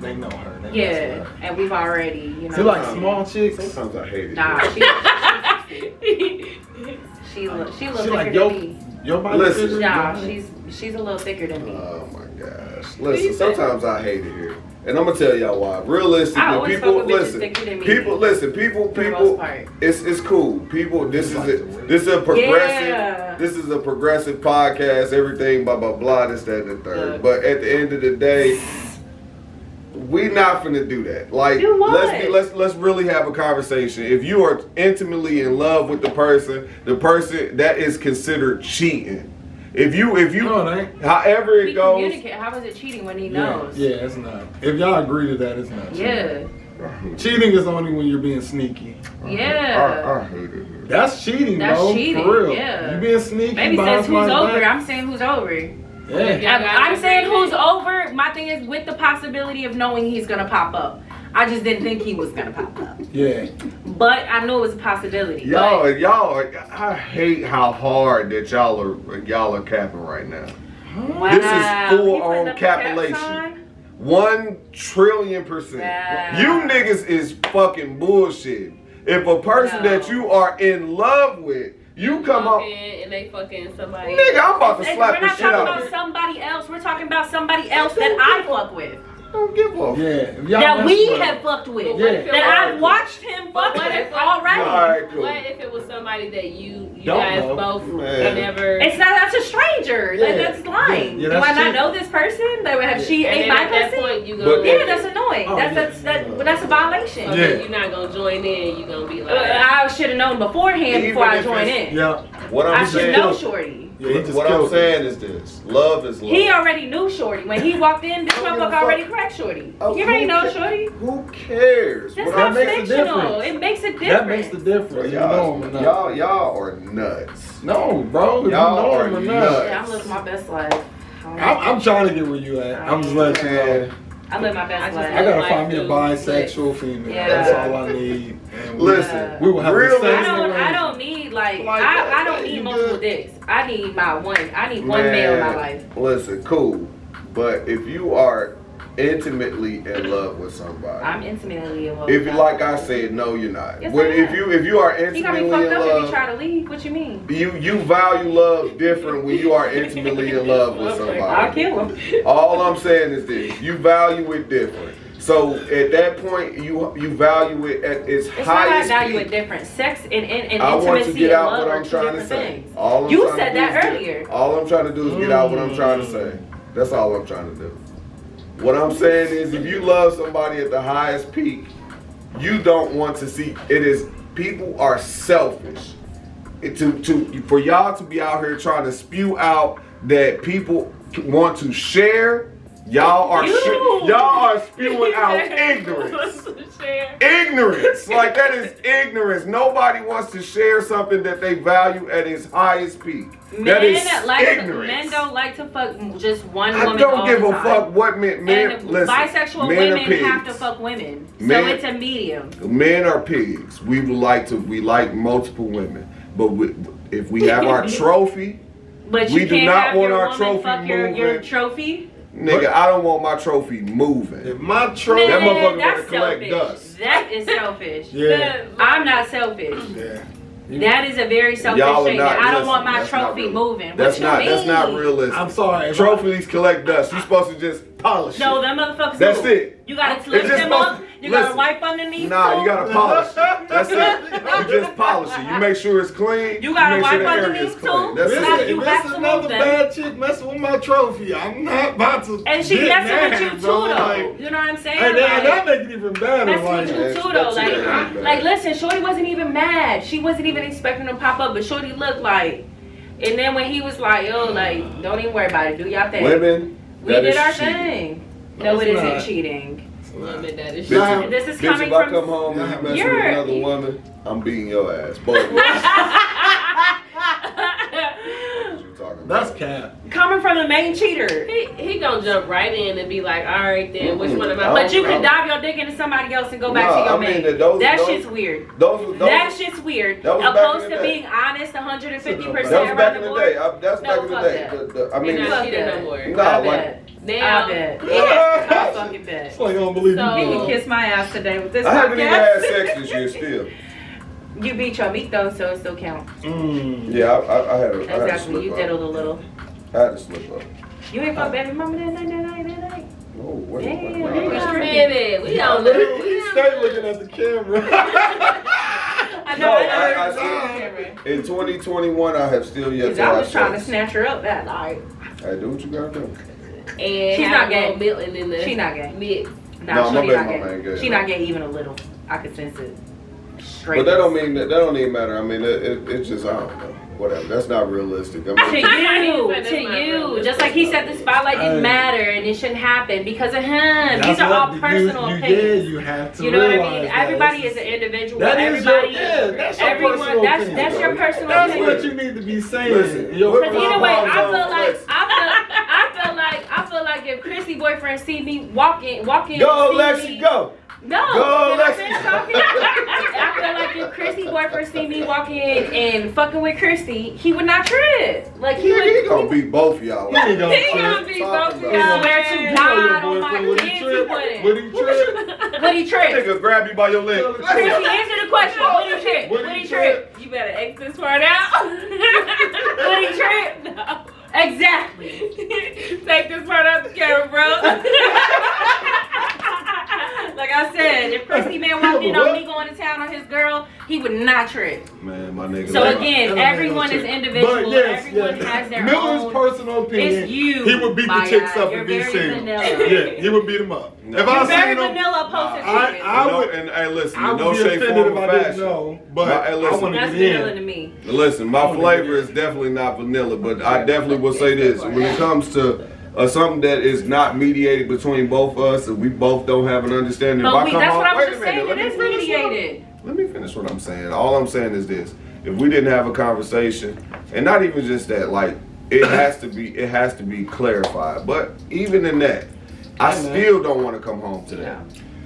they know her. They mess with Yeah, her. and we've already, you know. See, like small chicks. Sometimes I hate it. Nah, She a little She thicker like, than yo, me. your body Listen. bigger? Nah, she's a little thicker than me. Oh my gosh. Listen, sometimes I hate it here. And I'm gonna tell y'all why. Realistically, I always people fuck with bitches listen. thicker than me. People listen. For the People. most part. It's cool. People. This is a progressive. Yeah. This is a progressive podcast. Everything blah blah blah. This that and the third. But at the end of the day, we not finna do that. Like, Do what? let's really have a conversation. If you are intimately in love with the person that is considered cheating. If you, No, it ain't. however it We goes. communicate. How is it cheating when he knows? Yeah, it's not. If y'all agree to that, it's not. Yeah. Cheating is only when you're being sneaky. Yeah. I hate it here. That's cheating, That's bro. cheating, For real. yeah. You being sneaky. Maybe behind says who's somebody's over. back. I'm saying who's over. Yeah. I'm saying who's over. My thing is with the possibility of knowing he's gonna pop up. I just didn't think he was gonna pop up. Yeah. But I knew it was a possibility. Y'all, I hate how hard that y'all are capping right now. Wow. This is full He putting on up the cap capitulation. sign? 1,000,000,000%. Wow. You niggas is fucking bullshit. If a person No. that you are in love with, you come up, and they fucking somebody. nigga, I'm about to And slap we're the not shit talking out about of you. somebody else. We're talking about somebody else that I fuck with. Don't give a fuck. Yeah. If y'all That mess we with- have fucked with. Yeah. That I've watched him fuck But what with if- already. Alright, cool. What if it was somebody that you Don't guys know. both Man. never? It's not. That's a stranger. Yeah. That's lying. Yeah, Do that's I not cheating. know this person? Like, have she and ate then my at that pussy? point you But go. Yeah, that's annoying. Oh, That's a violation. So Yeah. then you're not gonna join in. You're gonna be like. I should have known beforehand Even before I if joined it's- in. Yeah. What I I'm should saying, know Shorty. Yeah, he just what I'm killed saying is this: love is love. He already knew Shorty. When he walked in, this I don't give a motherfucker fuck. already cracked Shorty. Oh, He already who knows ca- Shorty. Who cares? That's What not I'm makes a fictional. difference. It makes a difference. That makes the difference. You know him or not. y'all are nuts. No, bro. If Y'all you know are him or nuts. not. Yeah, I'm living my best life. I'm trying to get where you at. I'm just letting you know. Man, I live my best I just life. I gotta Like, find me a dude, bisexual female. Yeah. That's all I need. And listen, we will have real the same I don't need I don't need you multiple good? dicks. I need my one. I need one male in my life. Listen, cool. But if you are intimately in love with somebody, I'm intimately in love. if with you my like life. I said, no, you're not. Yes, When I am. if you are He got intimately me fucked in up if he love, try to leave. What you mean? you value love different when you are intimately in love with I'll somebody. kill him. All I'm saying is this: you value it different. So at that point, you value it at its It's not I highest value peak. it different. Sex and I want intimacy to get and out love what are I'm two trying to different say. things. All I'm You trying to said do that is earlier. all I'm trying to do is get out what I'm trying to say. That's all I'm trying to do. What I'm saying is, if you love somebody at the highest peak, you don't want to see it. Is people are selfish. For y'all to be out here trying to spew out that people want to share. Y'all are spewing out ignorance. Ignorance. Like, that is ignorance. Nobody wants to share something that they value at its highest peak. That is ignorance. Men don't like to fuck just one I woman. don't all give the a time. fuck what men. And Listen, bisexual men are women have to pigs. fuck women. So Men- it's a medium. Men are pigs. We like multiple women, but if we have our trophy, But We you do can't not have want your our woman trophy fuck your moving. trophy. nigga, I don't want my trophy moving. If my trophy, That motherfucker that's better collect selfish. dust. That is selfish. Yeah. I'm not selfish. yeah. That is a very selfish Y'all are statement. not- I don't listen, want my that's not trophy real. moving. That's what not. you mean? That's not realistic. I'm sorry. if Trophies collect dust. You're supposed to just polish No, it. them motherfuckers. That's do. it. You gotta It's lift just them up. supposed to- You gotta listen. wipe underneath. Nah, too. you gotta polish it. That's it. You just polish it. You make sure it's clean. You gotta make sure wipe the area underneath is clean. too. That's Listen, Now it. you if have it's to another move them. bad chick messing with my trophy, I'm not about to. And she get messing with mad, you too, bro. though. Like, you know what I'm saying? and Like, that make it even better. messing Like, with you That's- too, though. that's it, man. Like, listen, Shorty wasn't even mad. She wasn't even expecting him to pop up, but Shorty looked like. And then when he was like, "Yo, like, don't even worry about it. Do y'all thing." Women, we that did is our cheating. thing. No, No, it it's isn't not. cheating. Women that is Nah. shit. This is Bitch, coming if I from. come home and you messing with You're- another woman, I'm beating your ass. Both of us. What you talking about? that's cap. Coming from the main cheater. He gonna jump right in and be like, all right then, which one of my? But you can I'm- dive your dick into somebody else and go back Nah, to your I mean, man. those- That those- shit's weird. Those That shit's weird. that was back Opposed in to the day. being honest 150% That was around back the in the board. day. That's No, back in the fuck day. that. I mean, You're not fuck cheating that. no more. nah, I like, bet. Now, I bet. Yeah. I fucking bet. It's like I don't believe So he you. can kiss my ass today with this I haven't even podcast. had sex this year still. You beat your meat though, so it still counts. Yeah, I had a Exactly, you slip diddled up. a little. I had to slip up. You ain't fuck baby mama that night. Oh, wait. Damn, wait. you was Baby, we don't know. He stay looking at the camera. I No, know. I still, in 2021, I have still yet Cause to I have was trying to sex. snatch her up that night. Hey, do what you gotta do. And She's have not a little gay. Milton in the She not gay. mix. Nah, No, my shorty baby not mama ain't gay. gay, She no. not gay even a little. I could sense it. Straight. But that don't mean that don't even matter. I mean, it's just, I don't know. Whatever. That's not realistic. I To mean, you, just like he said, the spotlight didn't matter and it shouldn't happen because of him. These are all personal opinions. You have to. You know what I realize mean? that. Everybody is an individual. That is Everybody, that's your everyone. personal That's opinion. your personal That's opinion. what you need to be saying. Listen, Your Because either way, Flex. I feel like if Christy boyfriend see me walking. Go, see Lexi, me- go. No. Go, Can I Lexi. finish talking? I feel like if Christy boyfriend see me walking and fucking with Christy, he would not trip. Like he would. He gonna beat both of y'all. He ain't gonna He trip. gonna be both of Talking y'all. about Swear to You know God your on my boyfriend, would he kids, he trip? wouldn't. Would he trip? Would he trip? Nigga grab you by your leg. Christy, answer the question. Would he trip? Would Would he he trip? You better X this part out. Would he trip? No. Exactly. Take this part out the camera, bro. Like I said, if Christy man walked in on me going to town on his girl, he would not trip. Man, my nigga. So like- again, everyone is individual. But yes, Everyone yes. has their Miller's own. personal opinion. It's you. He would beat the my chicks guy. up You're if he very seen vanilla. them. Yeah, he would beat them up. No. If You're I very seen him, vanilla posted I chicken. I would. and hey, listen, I in no would be shape, offended form, if or I didn't fashion. know, but Hey, I listen. want to That's get vanilla in. to me. Listen, my flavor is definitely not vanilla, but I definitely will say this: when it comes to something that is not mediated between both of us, and we both don't have an understanding. But if I come that's home, what I wait was a just saying. minute, It is mediated. Let me finish what I'm saying. All I'm saying is this: if we didn't have a conversation, and not even just that, like it has to be clarified. But even in that, I still don't want to come home to that.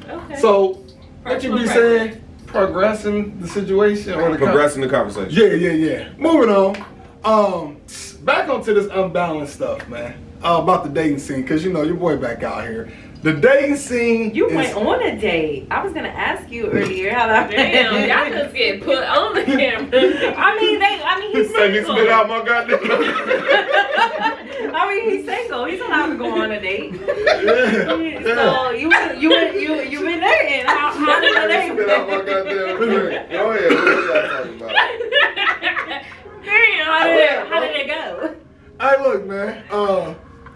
Okay. So, what you Personal be preference. saying? Progressing the situation or the Progressing the conversation. Yeah. Moving on. Back onto this unbalanced stuff, man. About the dating scene, cause you know your boy back out here. The dating scene. You is, went on a date. I was gonna ask you earlier how that Damn, went. y'all just get put on the camera. I mean, he's Say me single. spit out my goddamn. I mean, he's single. He's allowed to go on a date. Yeah. So you been dating. How did the date Spit out my go? goddamn drink. Go ahead. What y'all talking about? Damn. How did it go? Hey, look, man.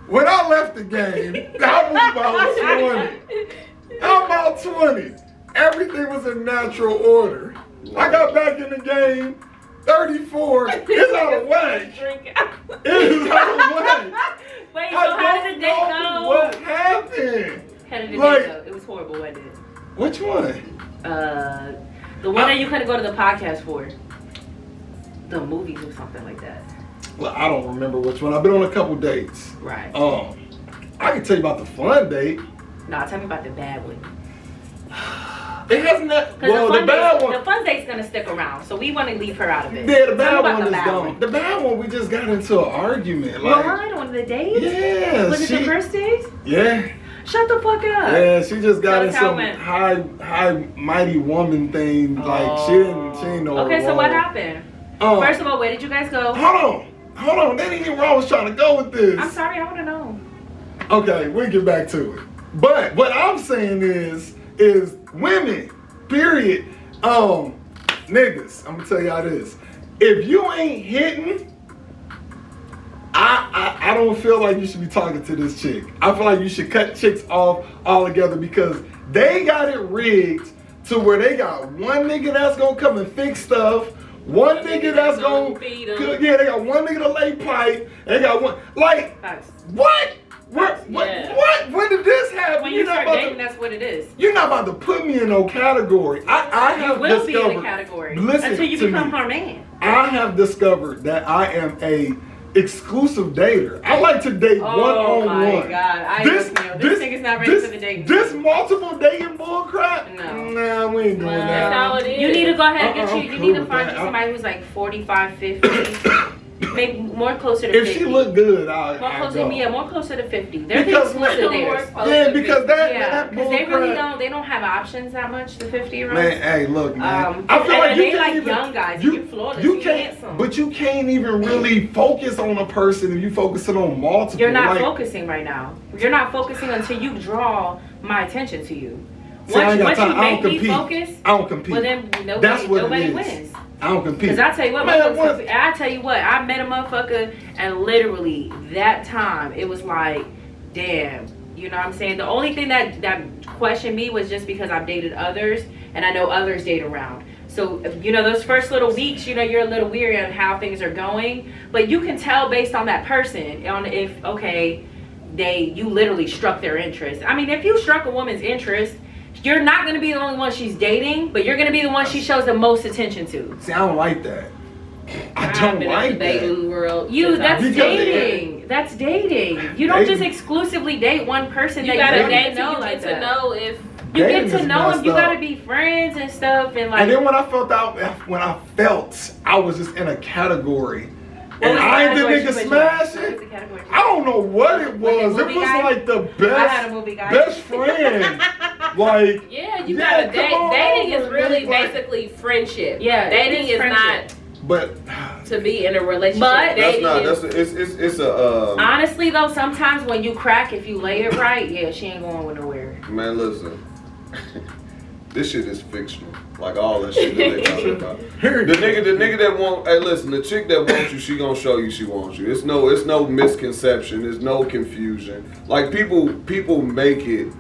When I left the game, I was about 20. I'm about 20. Everything was in natural order. I got back in the game, 34. It's out of whack. Drink. It is out of whack. Wait, so I how did the date don't know go? what happened. How did the Like- date go? It was horrible, wasn't it? Which one? The one that you couldn't go to the podcast for. The movies or something like that. Well, I don't remember which one. I've been on a couple dates. Right. I can tell you about the fun date. Nah, tell me about the bad one. It hasn't that. Because Well, the bad one. the fun date's gonna stick around, so we want to leave her out of it. Yeah, the Tell me bad about one the is bad gone. one. The bad one, we just got into an argument. Like, What? On the date? yeah, Was it the first date? Yeah, Shut the fuck up. yeah. She just got Tell in us how some it went. high, mighty woman thing. Like she didn't know. Okay, so what happened? First of all, where did you guys go? Hold on. That ain't even where I was trying to go with this. I'm sorry, I want to know. Okay, we'll get back to it. But what I'm saying is women, period. Niggas, I'm gonna tell y'all this. If you ain't hitting, I don't feel like you should be talking to this chick. I feel like you should cut chicks off altogether because they got it rigged to where they got one nigga that's gonna come and fix stuff, one nigga that's gonna feed 'em. yeah, they got one nigga to lay pipe, they got one like Facts. what? Yeah. What? When did this happen? When You're you not start about dating, to, that's what it is. you're not about to put me in no category. I You have will be in discovered. a category Listen until you to become me. her man. I have discovered that I am a exclusive dater. I like to date one on my one. God, I this nigga's not ready for the dating. This multiple dating bull crap? No. Nah, we ain't doing Well, that. That's all it is. You need to go ahead and I'm you need cool to with find that. you somebody who's like 45, 50. maybe more closer to 50. If she look good, more closer, go. yeah, more closer to 50. They're the Because exclusive daters. Yeah, because Yeah, because they really they don't have options that much. The 50-year-olds. Man, hey, look, man. I feel like you they can't like even, young guys. You flawless. You can't, handsome. but you can't even really focus on a person if you focusing on multiple. You're not like, focusing right now. You're not focusing until you draw my attention to you. See, I ain't got Once time. you I don't make me compete. focus, I don't compete. well then That's what nobody it is. wins. I don't compete. Because I tell you what, Man, I tell you what, I met a motherfucker and literally that time it was like, damn, you know what I'm saying? The only thing that questioned me was just because I've dated others and I know others date around. So, you know, those first little weeks, you know, you're a little weary on how things are going, but you can tell based on that person on if, okay, you literally struck their interest. I mean, if you struck a woman's interest, you're not going to be the only one she's dating, but you're going to be the one she shows the most attention to. See, I don't like that. I I've don't been like in the dating world. That's Because dating. That's dating. You don't just exclusively date one person. You that gotta you date know to like get that. to know if You Dating get to is know messed him. You up. gotta be friends and stuff, and like. And then when I felt I was just in a category, What and was the I ain't the category nigga you was in? smash What was it. the category? I don't know what it was. It movie was guy? like the I had a movie guy. best friend. Like, yeah, you yeah, gotta date. come on Dating is over, really like- basically friendship. Yeah, dating is friendship. but not to be in a relationship. But- dating It's a Honestly though, sometimes when you crack, if you lay it right, yeah, she ain't going nowhere. man. Listen, this shit is fictional. Like all that shit that they talking about. The nigga that want, hey, listen, the chick that wants you, she gonna show you she wants you. It's no misconception. There's no confusion. Like people make it.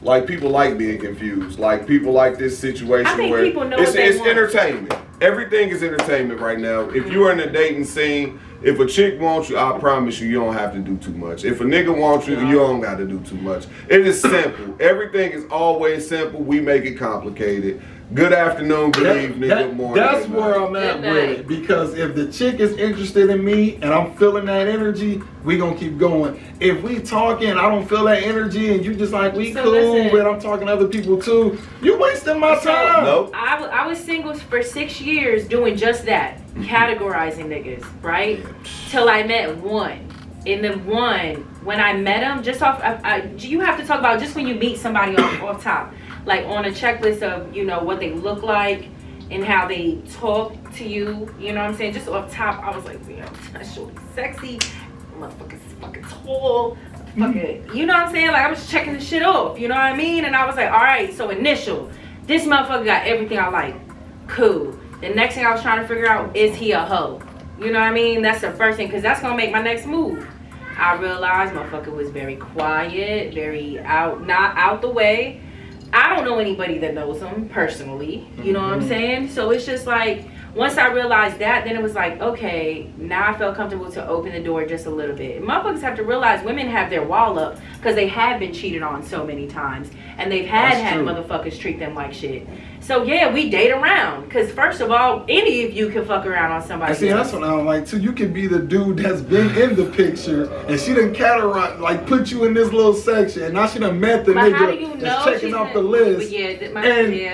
Like people like being confused. Like people like this situation I think where people know it's what they want. entertainment. Everything is entertainment right now. If you're in the dating scene, if a chick wants you, I promise you, you don't have to do too much. If a nigga wants you, you don't got to do too much. It is simple. Everything is always simple. We make it complicated. Good afternoon, good evening, good morning. That's good where night. I'm at Good with night. it. Because if the chick is interested in me and I'm feeling that energy, we gonna keep going. If we talking, I don't feel that energy, and you just like, we So cool, listen. but I'm talking to other people too, you wasting my time. Nope. I was single for 6 years doing just that, categorizing niggas, right? Till I met one. And the one, when I met him, just off, you have to talk about just when you meet somebody off top, like on a checklist of, you know, what they look like and how they talk to you, you know what I'm saying? Just off top, I was like, damn, that shorty's sexy, motherfucker's fucking tall, motherfucker, you know what I'm saying? Like I was checking the shit off, you know what I mean? And I was like, all right, so initial, this motherfucker got everything I like, cool. The next thing I was trying to figure out, is he a hoe? You know what I mean? That's the first thing, because that's going to make my next move. I realized motherfucker was very quiet, very not out the way. I don't know anybody that knows him personally. You know what I'm saying? So it's just like, once I realized that, then it was like, okay, now I felt comfortable to open the door just a little bit. Motherfuckers have to realize women have their wall up because they have been cheated on so many times. And they've had true. motherfuckers treat them like shit. So yeah, we date around. Because first of all, any of you can fuck around on somebody I see, else. that's what I don't like too. You can be the dude that's been in the picture, and she done categorize, like put you in this little section, and now she done met the But how do nigga you know that's checking she's off in- the list. But yeah,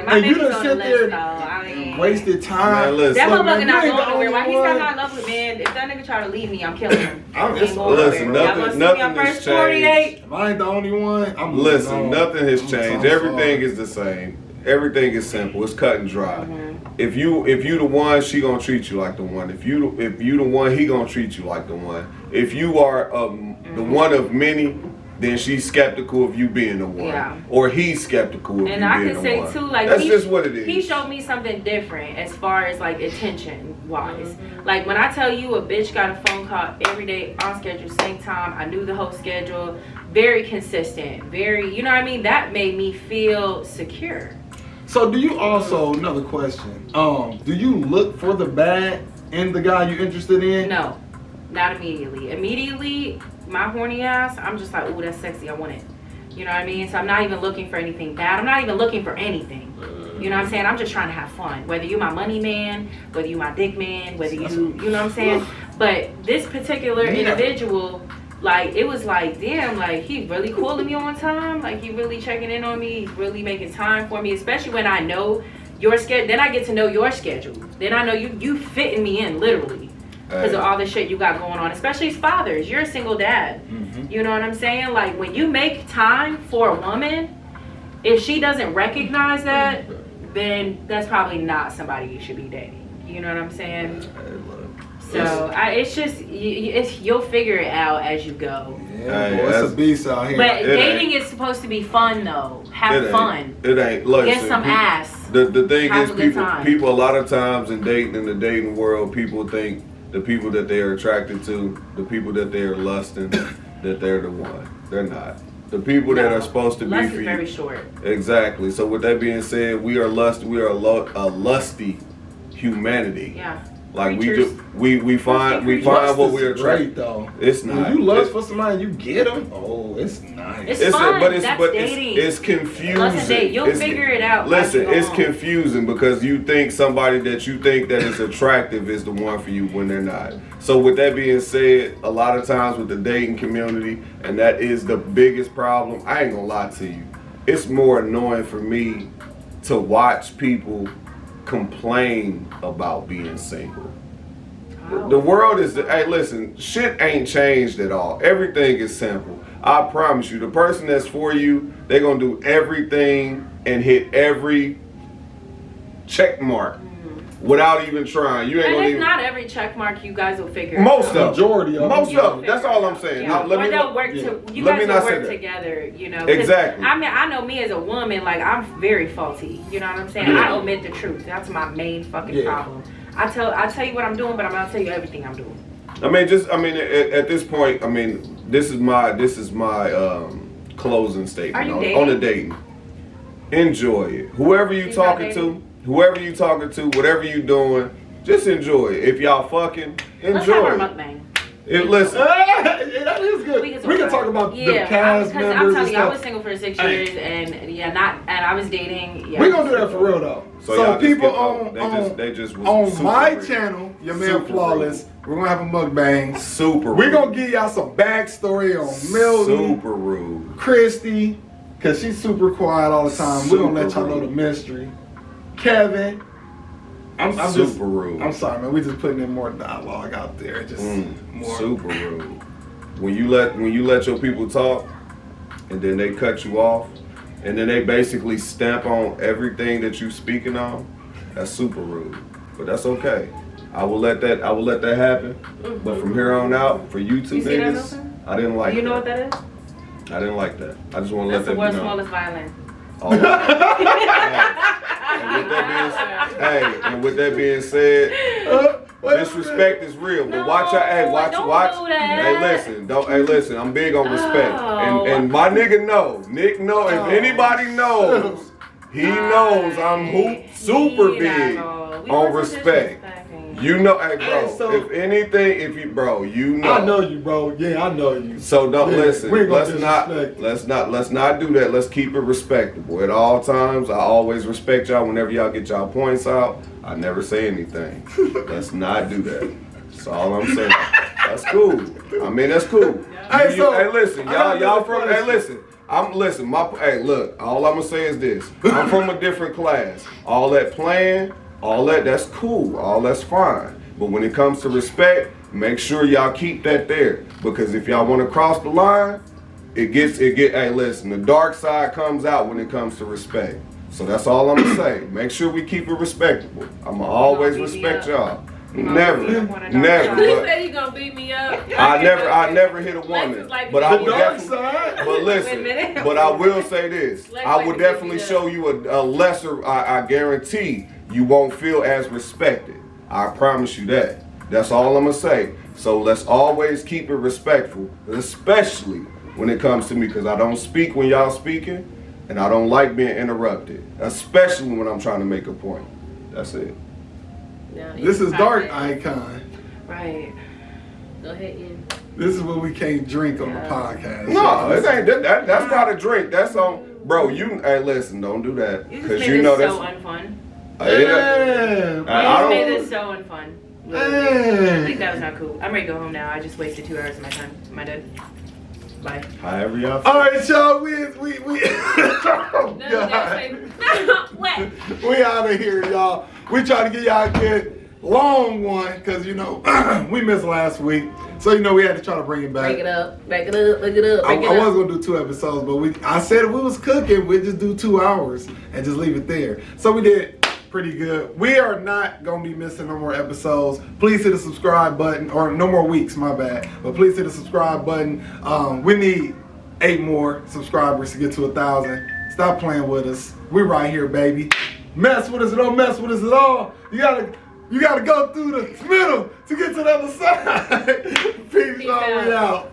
my and you baby's done on the sit list, there though. I mean, wasted time. Man, listen. that Look, man, motherfucker you not ain't going the nowhere. only Why he's one. not love with man? If that nigga try to leave me, I'm killing him. I'm He just- ain't going listen, nowhere. nothing- Y'all gonna see me on nothing has first 48? If I ain't the only one, I'm moving Listen, on. nothing has I'm changed. so Everything sorry. is the same. Everything is simple. It's cut and dry. Mm-hmm. If you the one, she gonna treat you like the one. If you the one, he gonna treat you like the one. If you are the one of many, then she's skeptical of you being the one, Yeah. or he's skeptical of And you I being can the say one. too, like That's just what it is. He showed me something different as far as like attention wise. Like when I tell you a bitch got a phone call every day on schedule, same time. I knew the whole schedule, very consistent, very, you know what I mean. That made me feel secure. So do you also, another question, do you look for the bad in the guy you're interested in? No, not immediately. Immediately, my horny ass, I'm just like, ooh, that's sexy. I want it. You know what I mean? So I'm not even looking for anything bad. I'm not even looking for anything. You know what I'm saying? I'm just trying to have fun. Whether you my money man, whether you my dick man, whether you know what I'm saying? But this particular individual, like, it was like, damn, like, he really calling me on time. Like, he really checking in on me. He's really making time for me, especially when I know your schedule. Then I get to know your schedule. Then I know you fitting me in, literally. because of all the shit you got going on, especially as fathers. You're a single dad. You know what I'm saying? Like, when you make time for a woman, if she doesn't recognize that, then that's probably not somebody you should be dating. You know what I'm saying? So it's just you'll figure it out as you go. Yeah, boy, it's a beast out here. But dating is supposed to be fun, though. Have fun. It ain't. Listen, get some ass. The thing Have is, a people a lot of times in the dating world, people think the people that they are attracted to, the people that they are lusting, that they're the one. They're not. The people that are supposed to lust be for is you. very short. Exactly. So with that being said, we are a lusty humanity. Yeah. Like Creatures. we find what we're attracted. Though. It's not. When you lust for somebody, and you get them. Oh, it's nice. It's fun. That's dating. It's confusing. Lust date. You'll figure it out. Listen, it's confusing because you think somebody that you think that is attractive is the one for you when they're not. So with that being said, a lot of times with the dating community, and that is the biggest problem. I ain't gonna lie to you. It's more annoying for me to watch people complain about being single. The world is, hey listen, shit ain't changed at all. Everything is simple. I promise you, the person that's for you, they're gonna do everything and hit every check mark without even trying. You ain't and gonna if even, not every check mark, you guys will figure most it out. of them. Majority of Most them. of them. That's all I'm saying. Yeah. Now, let or me they'll work you guys will work together, you know. Exactly. I mean, I know me as a woman, like, I'm very faulty. You know what I'm saying? I omit the truth. That's my main fucking problem. I tell you what I'm doing, but I'm not tell you everything I'm doing. At this point, this is my closing statement Are you on dating? the dating. Enjoy it. Whoever you talking to, whatever you doing, just enjoy it. If y'all fucking, Let's have our enjoy it. mukbang. Listen, that is good. We can talk about the cast members I'm and telling you, I was stuff. single for 6 years, and I was dating. Yeah, We're gonna do that for real though. So So y'all just people get- they just was on super my rude. channel, your man Super Flawless, we're gonna have a mukbang. super We're rude. gonna give y'all some backstory on Milton, Super rude. Christi, cause she's super quiet all the time. We're gonna let Super y'all know rude. the mystery. Kevin, I'm Super just, rude. I'm sorry, man. We just putting in more dialogue out there. Just more. Super rude. When you let your people talk, and then they cut you off, and then they basically stamp on everything that you speaking on, that's super rude. But that's okay. I will let that happen. But from here on out, for you two You see that, niggas, Milton? I didn't like You that. know what that is? I didn't like that. I just want to let That's the that world's be known. smallest violin. Oh, and with that being said, disrespect is real. But watch out, watch. Don't do that. Hey, listen. I'm big on respect, and my nigga know. Nick know. If anybody knows, he knows I'm super big on respect. You know, hey, bro. Hey, so- if anything, you know. I know you, bro. Yeah, I know you. So don't listen. we ain't gonna Let's not do that. Let's keep it respectable at all times. I always respect y'all. Whenever y'all get y'all points out, I never say anything. Let's not do that. That's all I'm saying. That's cool. That's cool. Hey, so- Listen, y'all from. Hey, listen. Look. All I'm gonna say is this. I'm from a different class. All that playing. All that's cool, all that's fine. But when it comes to respect, make sure y'all keep that there. Because if y'all want to cross the line, hey listen, the dark side comes out when it comes to respect. So that's all I'm gonna say. Make sure we keep it respectable. I'ma always respect y'all. Never. He But said he gonna beat me up. I never hit a woman. But I The would dark definitely. side. But Wait a listen, minute. but I will say this. Lex I like will to definitely give me show you a lesser, I guarantee you won't feel as respected. I promise you that. That's all I'm gonna say. So let's always keep it respectful, especially when it comes to me, because I don't speak when y'all speaking, and I don't like being interrupted, especially when I'm trying to make a point. That's it. No, This is he's Dark fine. Icon. Right. Go ahead, Ian. This is what we can't drink on the podcast. No, it ain't that's not a drink. That's on, bro. Hey, listen, don't do that, You just because made you this know so that's. unfun. Yeah. You I just made don't. this so unfun. I think that was not cool. I'm ready to go home now. I just wasted 2 hours of my time. Am I dead? Bye. However y'all. All right, y'all. We oh, No, God. what? We out of here, y'all. We trying to get y'all long one because we missed last week, so we had to try to bring it back. Break it up, break it up, break it up. I was gonna do 2 episodes, but I said if we was cooking, we'd just do 2 hours and just leave it there. So we did pretty good. We are not gonna be missing no more episodes. Please hit the subscribe button, or no more weeks, my bad. But please hit the subscribe button. We need 8 more subscribers to get to 1,000. Stop playing with us. We're right here, baby. Mess with us, don't mess with us at all. You gotta go through the middle to get to the other side. Peace out.